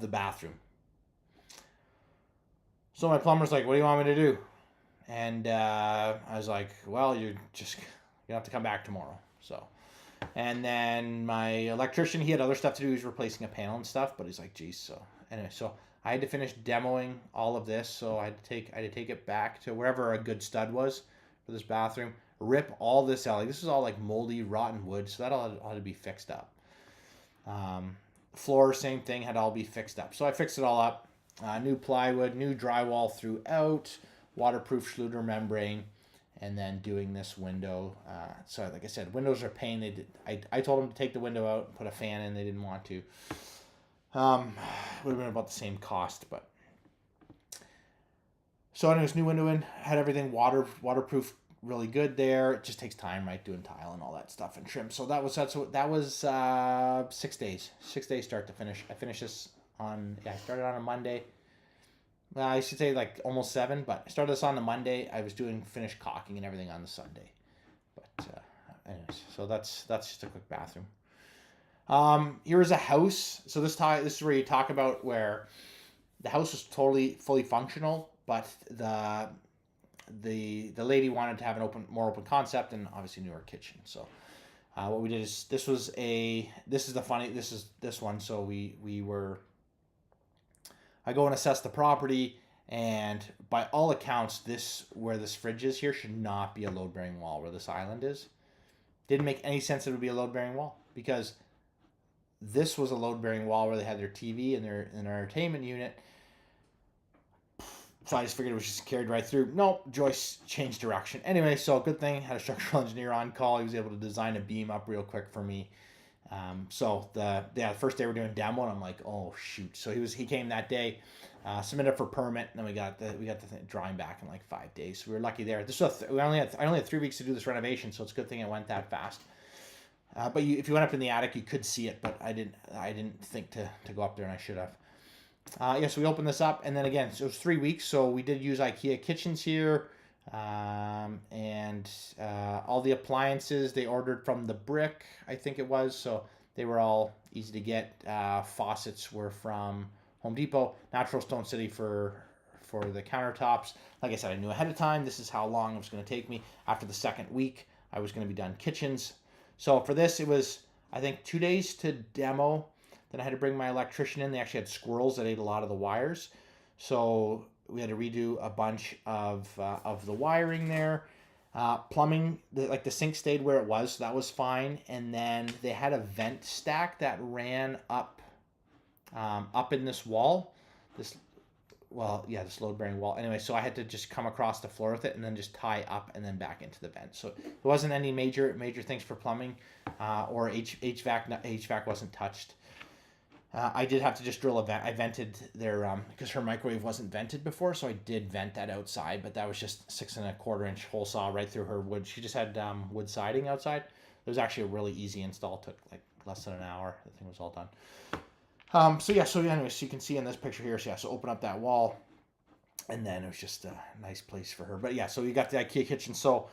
the bathroom. So my plumber's like, "What do you want me to do?" And I was like, "Well, you have to come back tomorrow." So, and then my electrician, he had other stuff to do. He was replacing a panel and stuff, but he's like, "Geez." So anyway, so I had to finish demoing all of this. So I had to take it back to wherever a good stud was for this bathroom. Rip all this out. Like, this is all like moldy, rotten wood, so that all had to be fixed up. Floor, same thing, had to all be fixed up. So I fixed it all up. New plywood, new drywall throughout, waterproof Schluter membrane, and then doing this window. So like I said, windows are pain. I told them to take the window out and put a fan in. They didn't want to. Would have been about the same cost, but. So anyways, new window in, had everything waterproof, really good there. It just takes time, right, doing tile and all that stuff and trim. So that was 6 days. 6 days start to finish. I finished this I started on a Monday. I should say like almost 7, but I started this on the Monday. I was doing finished caulking and everything on the Sunday. But anyways, so that's just a quick bathroom. Here's a house. So this is where you talk about where the house was fully functional, but the lady wanted to have an more open concept, and obviously newer kitchen. So what we did is this one. So I go and assess the property, and by all accounts, where this fridge is here should not be a load bearing wall where this island is. Didn't make any sense that it would be a load bearing wall, because this was a load bearing wall where they had their TV and their entertainment unit. So I just figured it was just carried right through. No, Joyce changed direction. Anyway, so good thing, had a structural engineer on call. He was able to design a beam up real quick for me. So the first day we're doing demo, and I'm like, oh shoot. So he came that day, submitted for permit, and then we got the thing drawing back in like 5 days. So we were lucky there. I only had 3 weeks to do this renovation, so it's a good thing it went that fast. But if you went up in the attic, you could see it, but I didn't think to go up there, and I should have. So we opened this up, and then again, so it was 3 weeks. So we did use IKEA kitchens here, and all the appliances they ordered from the brick, I think it was. So they were all easy to get. Faucets were from Home Depot. Natural Stone City for the countertops. Like I said, I knew ahead of time this is how long it was going to take me. After the second week, I was going to be done kitchens. So for this, it was, I think, 2 days to demo. Then I had to bring my electrician in. They actually had squirrels that ate a lot of the wires. So we had to redo a bunch of the wiring there. Plumbing, the sink stayed where it was, so that was fine. And then they had a vent stack that ran up in this wall. This load bearing wall. Anyway, so I had to just come across the floor with it and then just tie up and then back into the vent. So there wasn't any major things for plumbing or HVAC. HVAC wasn't touched. I did have to just drill a vent. I vented their because her microwave wasn't vented before, so I did vent that outside. But that was just 6 1/4 inch hole saw right through her wood. She just had wood siding outside. It was actually a really easy install. It took like less than an hour. The thing was all done. So anyway, so you can see in this picture here. So open up that wall, and then it was just a nice place for her. But yeah, so you got the IKEA kitchen. So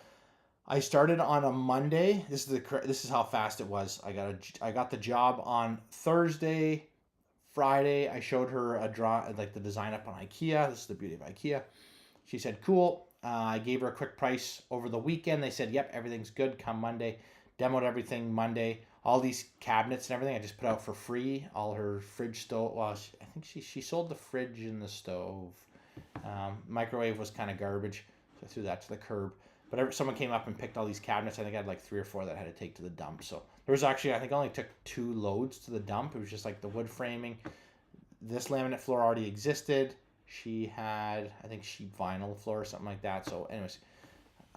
I started on a Monday. This is how fast it was. I got the job on Thursday. Friday, I showed her a draw, like the design up on IKEA. This is the beauty of IKEA. She said, cool. I gave her a quick price over the weekend. They said, yep, everything's good. Come Monday. Demoed everything Monday. All these cabinets and everything I just put out for free. All her fridge, stove. Well, I think she sold the fridge and the stove. Microwave was kind of garbage, so I threw that to the curb. But someone came up and picked all these cabinets. I think I had like 3 or 4 that I had to take to the dump. So there was actually, I think I only took 2 loads to the dump. It was just like the wood framing. This laminate floor already existed. She had, I think, sheet vinyl floor or something like that. So anyways,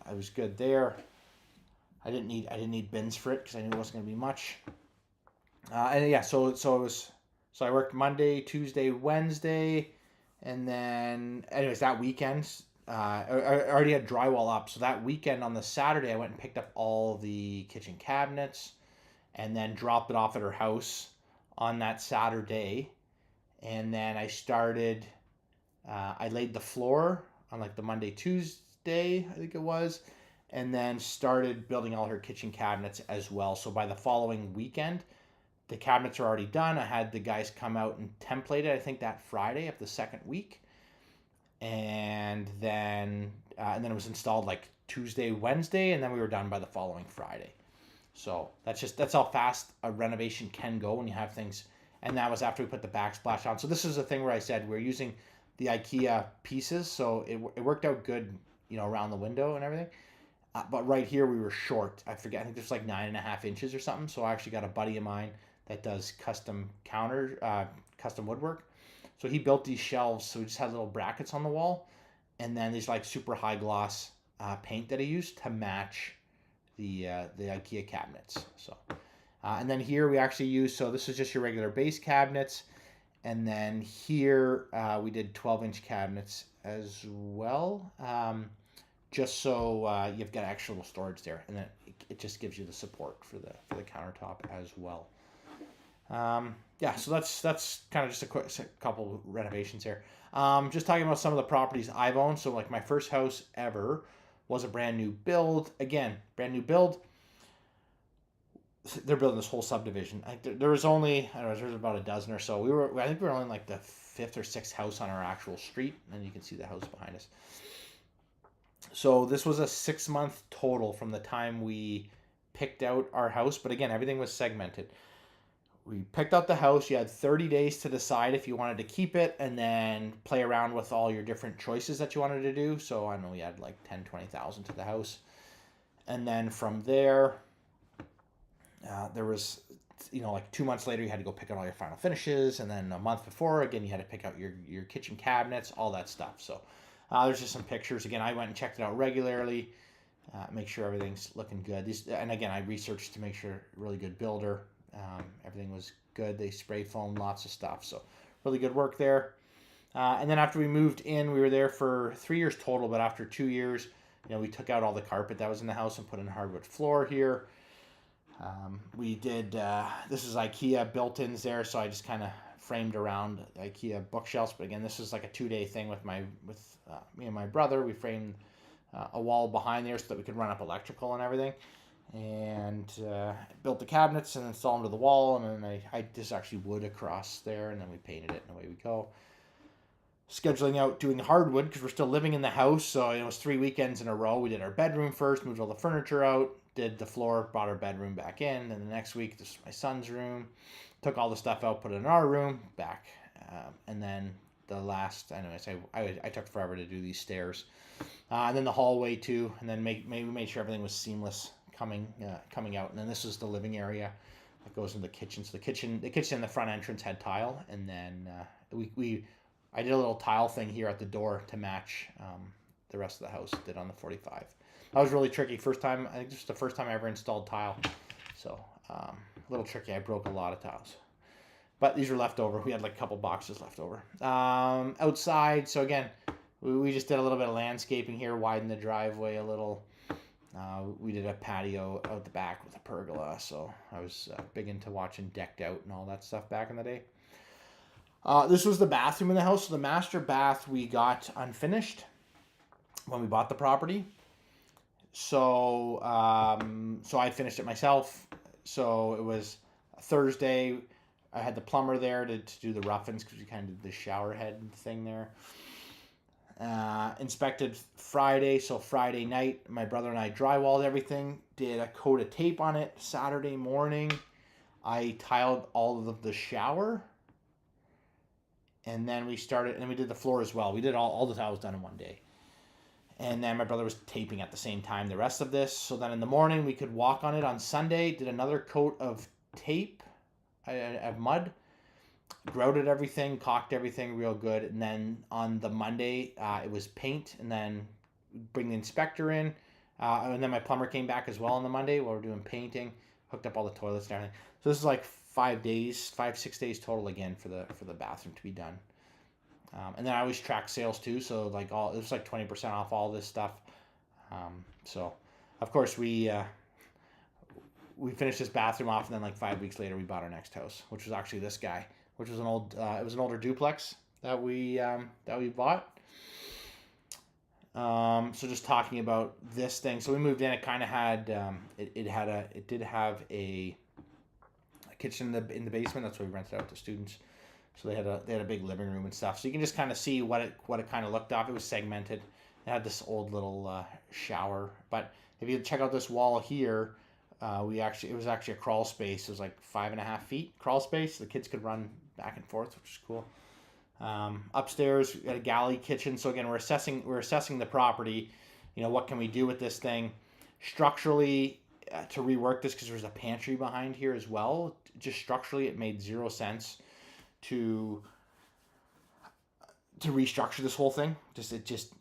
I was good there. I didn't need bins for it because I knew it wasn't going to be much. And yeah, so I worked Monday, Tuesday, Wednesday, and then anyways that weekend, I already had drywall up. So that weekend on the Saturday, I went and picked up all the kitchen cabinets, and then dropped it off at her house on that Saturday, and then I started. I laid the floor on like the Monday, Tuesday, I think it was, and then started building all her kitchen cabinets as well. So by the following weekend, the cabinets are already done. I had the guys come out and template it, I think that Friday of the second week. And then it was installed like Tuesday, Wednesday, and then we were done by the following Friday. So that's how fast a renovation can go when you have things. And that was after we put the backsplash on. So this is the thing where I said we're using the IKEA pieces, so it worked out good, around the window and everything. But right here we were short. I forget. I think there's like 9.5 inches or something. So I actually got a buddy of mine that does custom custom woodwork. So he built these shelves. So we just had little brackets on the wall, and then these like super high gloss paint that he used to match the IKEA cabinets. So and then here we actually used. So this is just your regular base cabinets, and then here we did 12-inch cabinets as well. Just so you've got extra little storage there, and then it just gives you the support for the countertop as well. Yeah, so that's kind of just a couple renovations here. Just talking about some of the properties I've owned. So like my first house ever was a brand new build. Again, brand new build. They're building this whole subdivision. There was only, I don't know, there was about a dozen or so. I think we were only like the 5th or 6th house on our actual street, and you can see the house behind us. So this was a 6-month total from the time we picked out our house. But again, everything was segmented. We picked out the house. You had 30 days to decide if you wanted to keep it, and then play around with all your different choices that you wanted to do. So I know we had like 10,000-20,000 to the house. And then from there, there was, like 2 months later, you had to go pick out all your final finishes. And then a month before, again, you had to pick out your kitchen cabinets, all that stuff. So there's just some pictures. Again, I went and checked it out regularly, make sure everything's looking good. And again, I researched to make sure really good builder. Everything was good. They spray foamed lots of stuff. So really good work there. And then after we moved in, we were there for 3 years total. But after 2 years, we took out all the carpet that was in the house and put in hardwood floor here. We did, this is IKEA built-ins there. So I just kind of framed around IKEA bookshelves. But again, this is like a 2-day thing with me and my brother. We framed a wall behind there so that we could run up electrical and everything. And built the cabinets and installed them to the wall. And then I just actually wood across there, and then we painted it, and away we go. Scheduling out doing hardwood because we're still living in the house. So it was 3 weekends in a row. We did our bedroom first, moved all the furniture out, did the floor, brought our bedroom back in. And the next week, this is my son's room. Took all the stuff out, put it in our room, back. And then the last, anyways, I took forever to do these stairs. And then the hallway too. And then we made sure everything was seamless coming out. And then this is the living area that goes into the kitchen. So the kitchen in the front entrance had tile. And then I did a little tile thing here at the door to match the rest of the house did on the 45. That was really tricky. First time, I think this was the first time I ever installed tile. So a little tricky. I broke a lot of tiles. But these are left over. We had like a couple boxes left over. Outside, so again, we just did a little bit of landscaping here, widened the driveway a little. We did a patio out the back with a pergola. So I was big into watching Decked Out and all that stuff back in the day. This was the bathroom in the house. So the master bath we got unfinished when we bought the property. So I finished it myself. So it was Thursday. I had the plumber there to do the roughings because we kind of did the shower head thing there. Inspected Friday, so Friday night, my brother and I drywalled everything, did a coat of tape on it. Saturday morning, I tiled all of the shower, and then we started, and we did the floor as well. We did all the tiles done in one day. And then my brother was taping at the same time the rest of this. So then in the morning, we could walk on it on Sunday, did another coat of tape, of mud, grouted everything, caulked everything real good, and then on the Monday it was paint, and then bring the inspector in, and then my plumber came back as well on the Monday while we're doing painting, hooked up all the toilets and everything. So this is like 5 6 days total again for the bathroom to be done. And then I always track sales too, so like it was like 20% off all this stuff. So of course we finished this bathroom off, and then like 5 weeks later we bought our next house, which was actually this guy, which was it was an older duplex that we bought. So just talking about this thing. So we moved in. It kind of had it did have a kitchen in the basement. That's why we rented out to students. So they had a big living room and stuff. So you can just kind of see what it kind of looked off. It was segmented. It had this old little shower. But if you check out this wall here, it was actually a crawl space. It was like 5.5 feet crawl space. The kids could run back and forth, which is cool. Upstairs, we had a galley kitchen. So again, we're assessing the property. What can we do with this thing structurally to rework this, because there's a pantry behind here as well. Just structurally, it made zero sense to restructure this whole thing.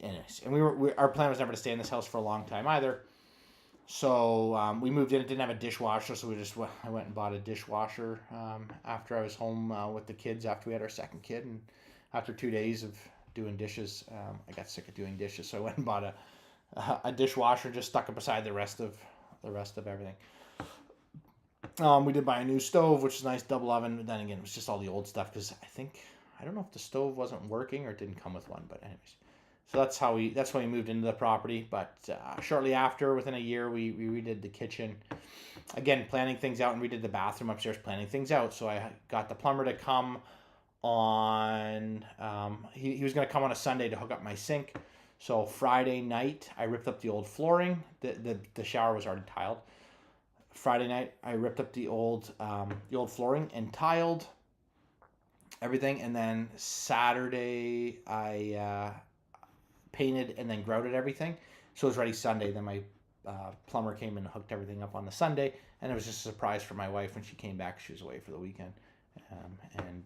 Anyways. And our plan was never to stay in this house for a long time either. So we moved in. It didn't have a dishwasher, so I went and bought a dishwasher after I was home with the kids after we had our second kid, and after 2 days of doing dishes, I got sick of doing dishes, so I went and bought a dishwasher, just stuck it beside the rest of everything. We did buy a new stove, which is a nice double oven. But then again, it was just all the old stuff, because I don't know if the stove wasn't working or it didn't come with one. But anyways, so that's when we moved into the property. But shortly after, within a year, we redid the kitchen. Again, planning things out, and redid the bathroom upstairs, planning things out. So I got the plumber to come on. He was going to come on a Sunday to hook up my sink. So Friday night, I ripped up the old flooring. The shower was already tiled. Friday night, I ripped up the old flooring and tiled everything, and then Saturday I painted and then grouted everything, so it was ready Sunday. Then my plumber came and hooked everything up on the Sunday, and it was just a surprise for my wife when she came back. She was away for the weekend, and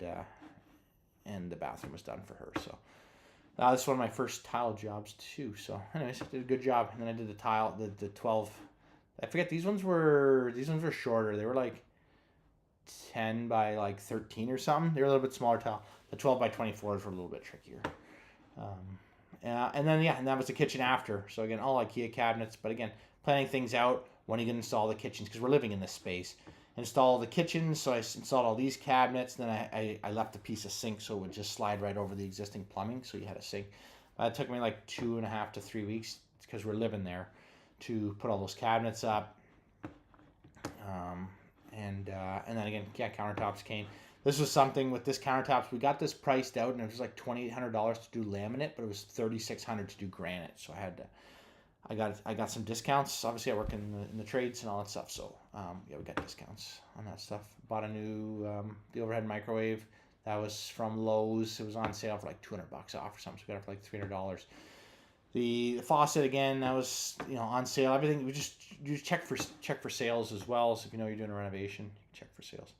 the bathroom was done for her. So this is one of my first tile jobs too. So anyways, I did a good job, and then I did the 12. I forget, these ones were shorter. They were like 10 by like 13 or something. They were a little bit smaller tile. The 12 by 24s were a little bit trickier. And that was the kitchen after. So again, all IKEA cabinets. But again, planning things out. When are you going to install the kitchens? Because we're living in this space. Install the kitchens. So I installed all these cabinets. Then I left a piece of sink so it would just slide right over the existing plumbing. So you had a sink. It took me like 2.5 to 3 weeks, because we're living there, to put all those cabinets up. And then again, countertops came. This was something with this countertops. We got this priced out, and it was like $2,800 to do laminate, but it was $3,600 to do granite. So I got some discounts. Obviously, I work in the trades and all that stuff. So we got discounts on that stuff. Bought a new the overhead microwave that was from Lowe's. It was on sale for like $200 off or something. So we got it for like $300. The faucet, again, that was on sale. Everything, you check for sales as well. So if you're doing a renovation, you can check for sales.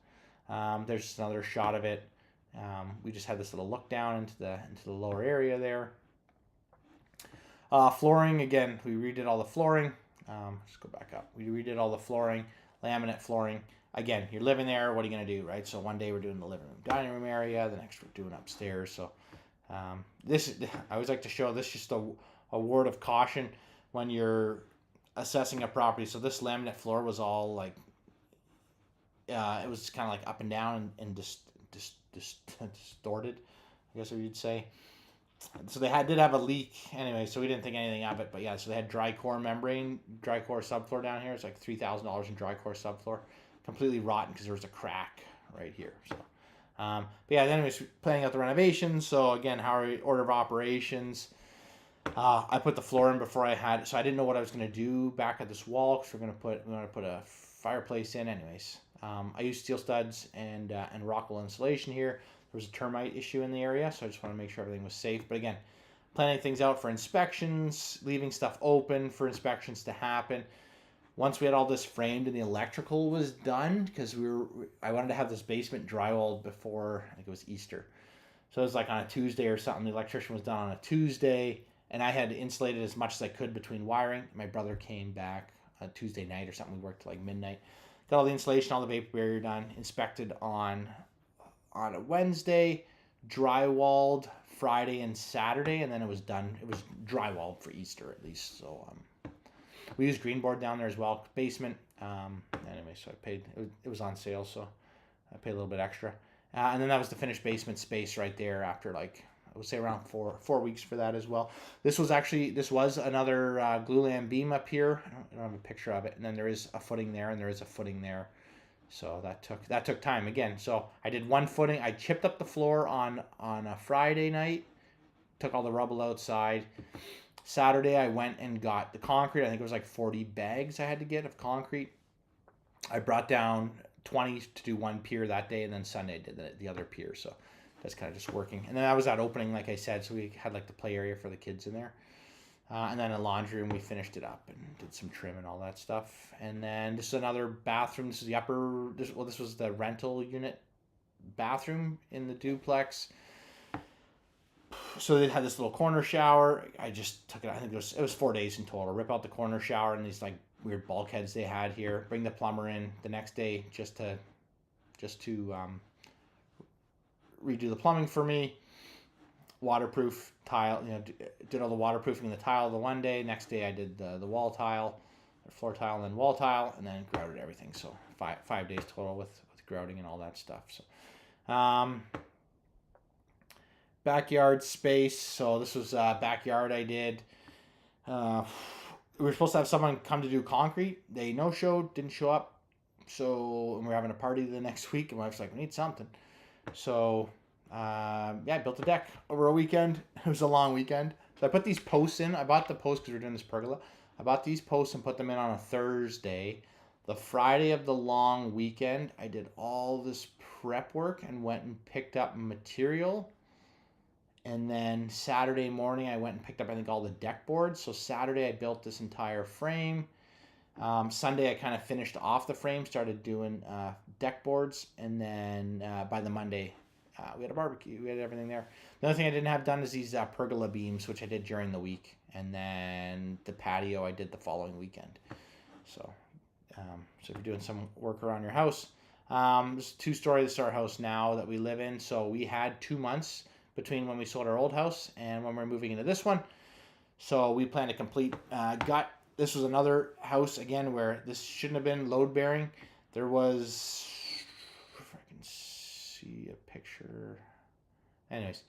There's just another shot of it. We just had this little look down into the lower area there. Flooring, again, we redid all the flooring. Let's go back up. We redid all the flooring, laminate flooring. Again, you're living there. What are you gonna do, right? So one day we're doing the living room, dining room area. The next we're doing upstairs. So I always like to show this, just a word of caution when you're assessing a property. So this laminate floor was all like, it was kind of like up and down and distorted, I guess what you'd say. So they did have a leak anyway, so we didn't think anything of it. But yeah, so they had dry core subfloor down here. It's like $3,000 in dry core subfloor, completely rotten because there was a crack right here. So, but yeah, anyways, planning out the renovations. So again, order of operations. I put the floor in before so I didn't know what I was going to do back at this wall because we're going to put a fireplace in anyways. I used steel studs and Rockwool insulation here. There was a termite issue in the area, so I just want to make sure everything was safe. But again, planning things out for inspections, leaving stuff open for inspections to happen. Once we had all this framed and the electrical was done, because I wanted to have this basement drywalled before, I think it was Easter. So it was like on a Tuesday or something. The electrician was done on a Tuesday, and I had insulated as much as I could between wiring. My brother came back on Tuesday night or something. We worked till like midnight. Got all the insulation, all the vapor barrier done, inspected on a Wednesday, drywalled Friday and Saturday, and then it was done. It was drywalled for Easter at least. So we used green board down there as well. Basement. Anyway, so I paid. It was on sale, so I paid a little bit extra. And then that was the finished basement space right there after like I would say around 4 weeks for that as well. This was another glulam beam up here. I don't have a picture of it. And then there is a footing there, and there is a footing there. So that took time again. So I did one footing. I chipped up the floor on a Friday night. Took all the rubble outside. Saturday I went and got the concrete. I think it was like 40 bags I had to get of concrete. I brought down 20 to do one pier that day, and then Sunday I did the other pier. So that's kind of just working. And then I was at opening, like I said, so we had like the play area for the kids in there. And then a laundry room, we finished it up and did some trim and all that stuff. And then this is another bathroom. This is this was the rental unit bathroom in the duplex. So they had this little corner shower. I just took it. I think it was 4 days in total. Rip out the corner shower and these like weird bulkheads they had here. Bring the plumber in the next day just to redo the plumbing for me. Waterproof tile, did all the waterproofing in the tile the one day. Next day I did the wall tile, floor tile, and then wall tile, and then grouted everything. So 5 days total with grouting and all that stuff. So backyard space. So this was backyard I did. We were supposed to have someone come to do concrete. They no-showed, didn't show up. So and we're having a party the next week, and my wife's like, we need something. So I built a deck over a weekend. It was a long weekend. So I put these posts in. I bought the posts because we're doing this pergola. I bought these posts and put them in on a Thursday. The Friday of the long weekend, I did all this prep work and went and picked up material. And then Saturday morning, I went and picked up, I think, all the deck boards. So Saturday, I built this entire frame. Sunday, I kind of finished off the frame, started doing deck boards. And then by the Monday, we had a barbecue. We had everything there. The only thing I didn't have done is these pergola beams, which I did during the week. And then the patio I did the following weekend. So if you're doing some work around your house, this is 2-story. This is our house now that we live in. So we had 2 months between when we sold our old house and when we're moving into this one. So we plan to complete gut. This was another house, again, where this shouldn't have been load bearing. There was, if I can see a picture. Anyways,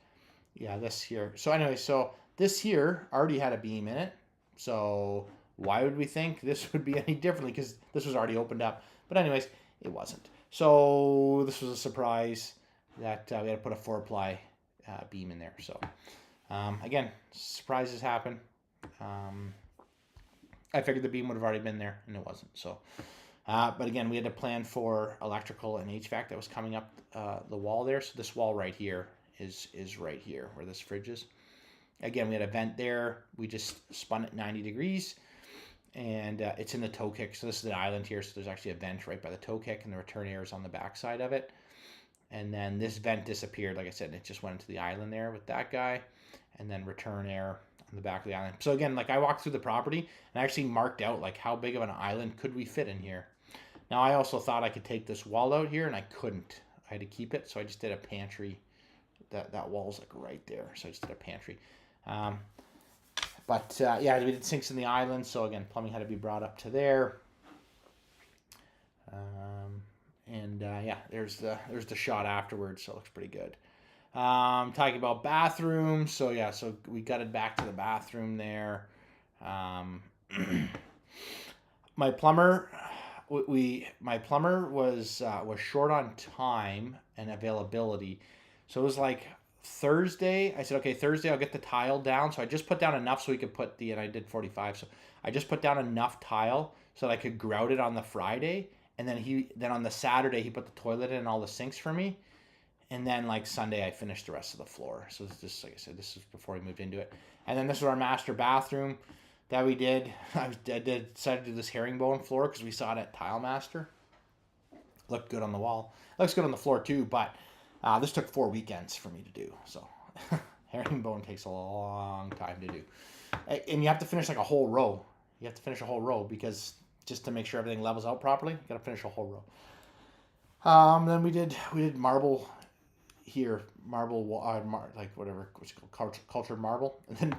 yeah, this here. So this here already had a beam in it. So why would we think this would be any differently? Because this was already opened up. But anyways, it wasn't. So this was a surprise that we had to put a 4-ply beam in there. So again, surprises happen. I figured the beam would have already been there, and it wasn't. So, but again, we had to plan for electrical and HVAC that was coming up the wall there. So this wall right here is right here where this fridge is. Again, we had a vent there. We just spun it 90 degrees, and it's in the toe kick. So this is the island here. So there's actually a vent right by the toe kick, and the return air is on the back side of it. And then this vent disappeared, like I said, and it just went into the island there with that guy, and then return air on the back of the island. So again, like I walked through the property and I actually marked out like how big of an island could we fit in here. Now I also thought I could take this wall out here, and I couldn't. I had to keep it, so I just did a pantry. That wall's like right there, so I just did a pantry. Yeah, we did sinks in the island, so again, plumbing had to be brought up to there. There's the shot afterwards, so it looks pretty good. Talking about bathrooms. So yeah, so we gutted back to the bathroom there. Um, my plumber, my plumber was short on time and availability, so it was like Thursday. I said, okay, Thursday I'll get the tile down. So I just put down enough so we could put the, and I did 45. So I just put down enough tile so that I could grout it on the Friday, and then on the Saturday he put the toilet in and all the sinks for me, and then like Sunday I finished the rest of the floor. So it's just like I said, this is before we moved into it. And then this is our master bathroom that we did. Decided to do this herringbone floor because we saw it at Tile Master. Looked good on the wall. Looks good on the floor too, but this took 4 weekends for me to do. So herringbone takes a long time to do, and you have to finish like a whole row. You have to finish a whole row because just to make sure everything levels out properly, you got to finish a whole row. Then we did marble here, marble like whatever what's it called, cultured marble, and then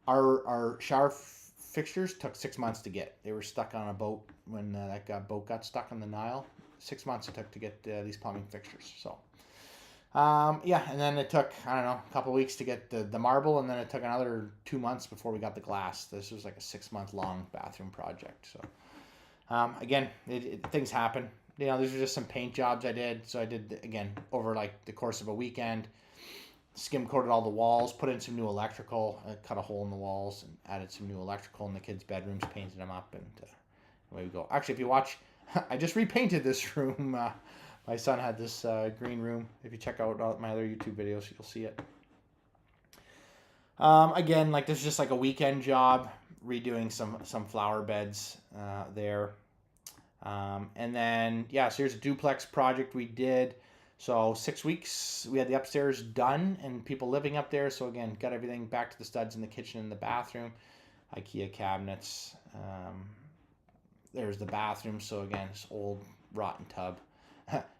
our shower fixtures took 6 months to get. They were stuck on a boat when boat got stuck on the Nile. 6 months it took to get these plumbing fixtures. So yeah, and then it took, I don't know, a couple weeks to get the marble, and then it took another 2 months before we got the glass. This was like a 6 month long bathroom project. So again, things happen. You know, these are just some paint jobs I did. So I did, again, over like the course of a weekend, skim coated all the walls, put in some new electrical, cut a hole in the walls, and added some new electrical in the kids' bedrooms, painted them up, and away we go. Actually, if you watch, I just repainted this room. My son had this green room. If you check out my other YouTube videos, you'll see it. Again, like this is just like a weekend job, redoing some flower beds there. And then, yeah, so here's a duplex project we did. So 6 weeks, we had the upstairs done and people living up there. So again, got everything back to the studs in the kitchen and the bathroom. IKEA cabinets. There's the bathroom. So again, this old rotten tub.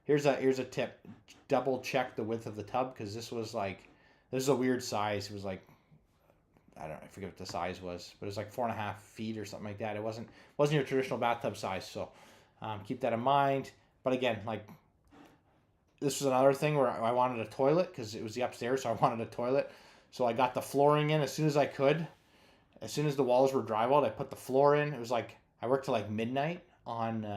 Here's a tip. Double check the width of the tub, because this is a weird size. It was like, I don't know, I forget what the size was, but it was like 4.5 feet or something like that. It wasn't your traditional bathtub size. So keep that in mind. But again, like, this was another thing where I wanted a toilet because it was the upstairs, so I wanted a toilet. So I got the flooring in as soon as I could. As soon as the walls were drywalled, I put the floor in. It was like I worked till like midnight on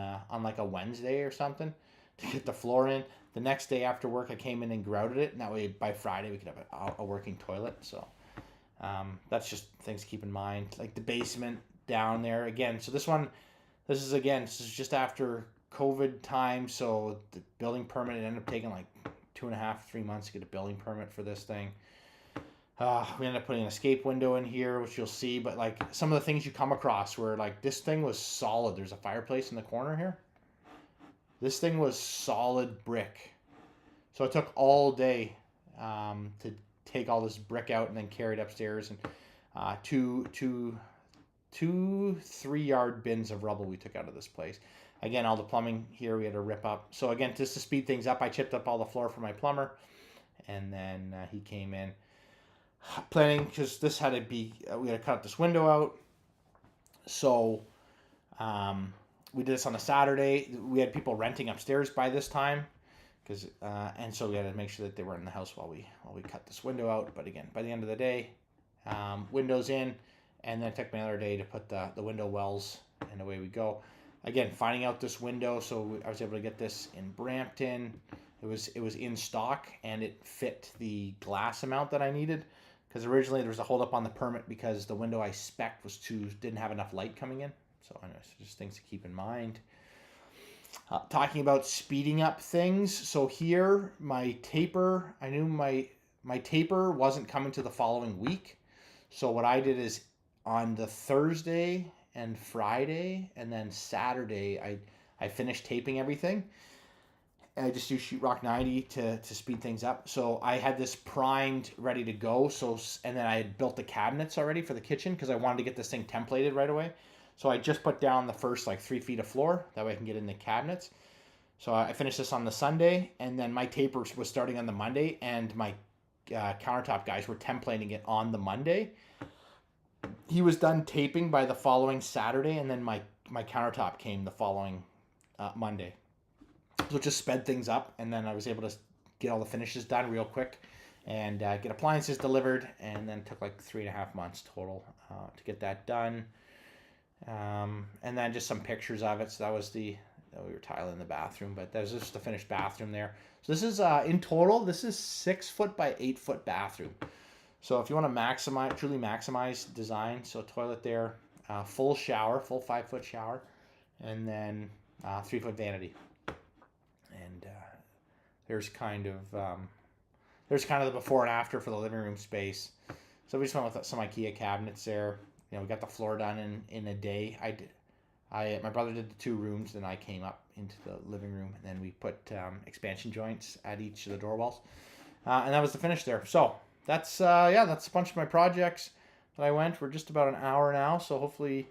like a Wednesday or something to get the floor in. The next day after work, I came in and grouted it, and that way by Friday we could have a working toilet. So that's just things to keep in mind. Like the basement down there again. So this is just after COVID time, so the building permit, it ended up taking like 2.5, 3 months to get a building permit for this thing. We ended up putting an escape window in here, which you'll see, but like some of the things you come across where like this thing was solid. There's a fireplace in the corner here. This thing was solid brick. So it took all day to take all this brick out and then carry it upstairs, and two 3-yard bins of rubble we took out of this place. Again, all the plumbing here we had to rip up. So again, just to speed things up, I chipped up all the floor for my plumber, and then he came in planning, because this had to be, we had to cut this window out. So we did this on a Saturday. We had people renting upstairs by this time, because and so we had to make sure that they weren't in the house while we cut this window out. But again, by the end of the day, windows in, and then it took me another day to put the window wells, and away we go. Again, finding out this window, so I was able to get this in Brampton. It was in stock, and it fit the glass amount that I needed, because originally there was a holdup on the permit because the window I spec'd didn't have enough light coming in. So anyways, just things to keep in mind. Talking about speeding up things, so here my taper, I knew my taper wasn't coming to the following week. So what I did is on the Thursday and Friday, and then Saturday, I finished taping everything. And I just use sheetrock 90 to speed things up. So I had this primed, ready to go. And then I had built the cabinets already for the kitchen because I wanted to get this thing templated right away. So I just put down the first like 3 feet of floor. That way I can get in the cabinets. So I finished this on the Sunday, and then my taper was starting on the Monday, and my countertop guys were templating it on the Monday. He was done taping by the following Saturday, and then my countertop came the following Monday. So it just sped things up, and then I was able to get all the finishes done real quick and get appliances delivered, and then took like 3.5 months total to get that done. And then just some pictures of it. So that was we were tiling the bathroom, but there's just the finished bathroom there. So this is in total, this is 6 foot by 8 foot bathroom. So if you want to truly maximize design, so toilet there, full shower, full 5 foot shower, and then 3 foot vanity. And there's kind of the before and after for the living room space. So we just went with some IKEA cabinets there. You know, we got the floor done in a day. My brother did the 2 rooms, then I came up into the living room, and then we put expansion joints at each of the door walls, and that was the finish there. So that's a bunch of my projects that I went. We're just about an hour now, so hopefully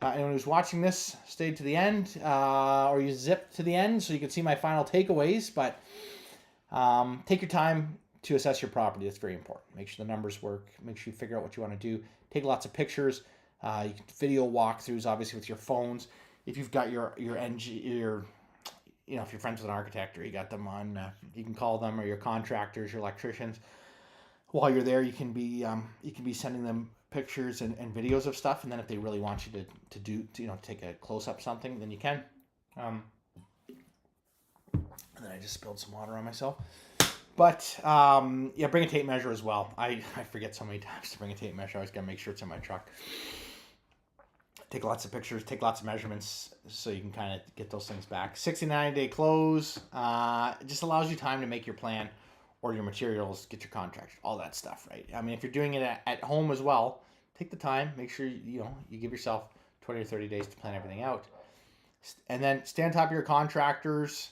anyone who's watching this stayed to the end, or you zipped to the end so you can see my final takeaways. But take your time to assess your property. That's very important. Make sure the numbers work. Make sure you figure out what you want to do. Take lots of pictures. You can video walkthroughs, obviously, with your phones. If you've got your if you're friends with an architect, or you got them on, you can call them, or your contractors, your electricians. While you're there, you can be sending them pictures and videos of stuff, and then if they really want you to take a close up something, then you can. And then I just spilled some water on myself. But bring a tape measure as well. I forget so many times to bring a tape measure. I always gotta make sure it's in my truck. Take lots of pictures, take lots of measurements, so you can kind of get those things back. 69-day close. It just allows you time to make your plan, order your materials, get your contractors, all that stuff, right? I mean, if you're doing it at home as well, take the time. Make sure you give yourself 20 or 30 days to plan everything out. And then stay on top of your contractors.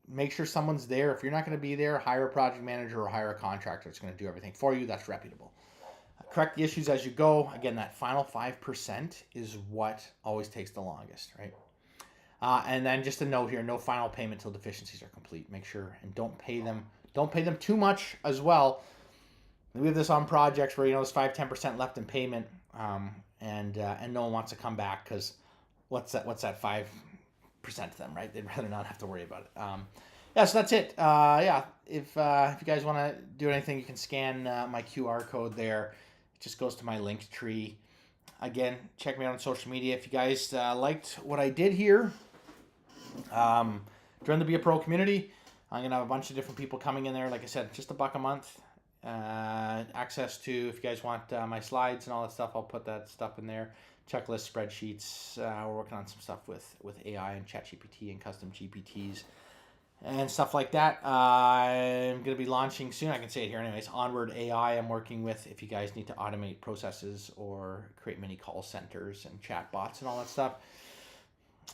Make sure someone's there. If you're not going to be there, hire a project manager or hire a contractor that's going to do everything for you. That's reputable. Correct the issues as you go. Again, that final 5% is what always takes the longest, right? And then just a note here, no final payment till deficiencies are complete. Make sure, and don't pay them too much as well. We have this on projects where there's 5-10% left in payment, and no one wants to come back because what's that 5% to them, right? They'd rather not have to worry about it. So that's it. If you guys want to do anything, you can scan my QR code there. It just goes to my linked tree. Again, check me out on social media. If you guys liked what I did here, join the Be a Pro community. I'm going to have a bunch of different people coming in there. Like I said, just $1 a month. Access to, if you guys want my slides and all that stuff, I'll put that stuff in there. Checklist, spreadsheets. We're working on some stuff with AI and ChatGPT and custom GPTs and stuff like that. I'm going to be launching soon. I can say it here anyways. Onward AI I'm working with if you guys need to automate processes or create mini call centers and chat bots and all that stuff.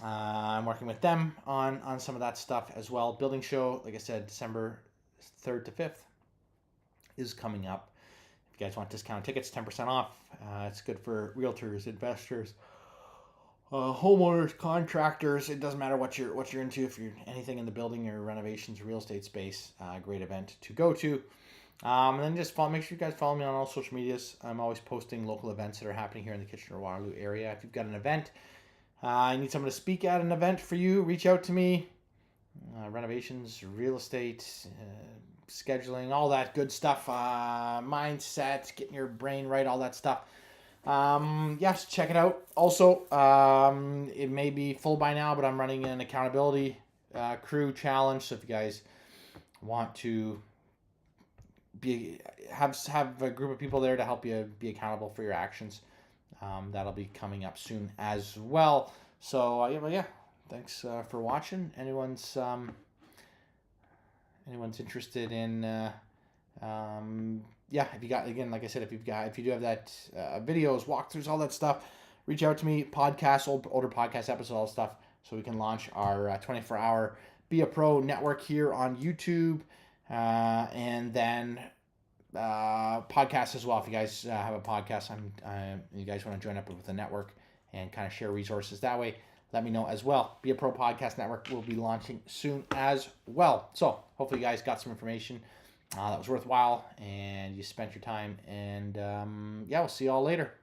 I'm working with them on some of that stuff as well. Building show, like I said, December 3rd to 5th is coming up. If you guys want discount tickets, 10% off. It's good for realtors, investors, homeowners, contractors. It doesn't matter what you're into. If you're anything in the building or renovations, real estate space, great event to go to. And then just make sure you guys follow me on all social medias. I'm always posting local events that are happening here in the Kitchener-Waterloo area. If you've got an event, I need someone to speak at an event for you, reach out to me. Renovations, real estate, scheduling, all that good stuff. Mindset, getting your brain right, all that stuff. Yes, check it out. Also, it may be full by now, but I'm running an accountability crew challenge. So if you guys want to have a group of people there to help you be accountable for your actions, that'll be coming up soon as well. So thanks for watching. Anyone's interested in if you got, again, like I said, if you do have that videos, walkthroughs, all that stuff, reach out to me. Podcasts, older podcast episodes, all that stuff, so we can launch our 24-hour Be a Pro network here on YouTube, and then podcasts as well. If you guys have a podcast, you guys want to join up with the network and kind of share resources that way, let me know as well. Be a Pro Podcast Network will be launching soon as well. So hopefully you guys got some information that was worthwhile and you spent your time. And we'll see you all later.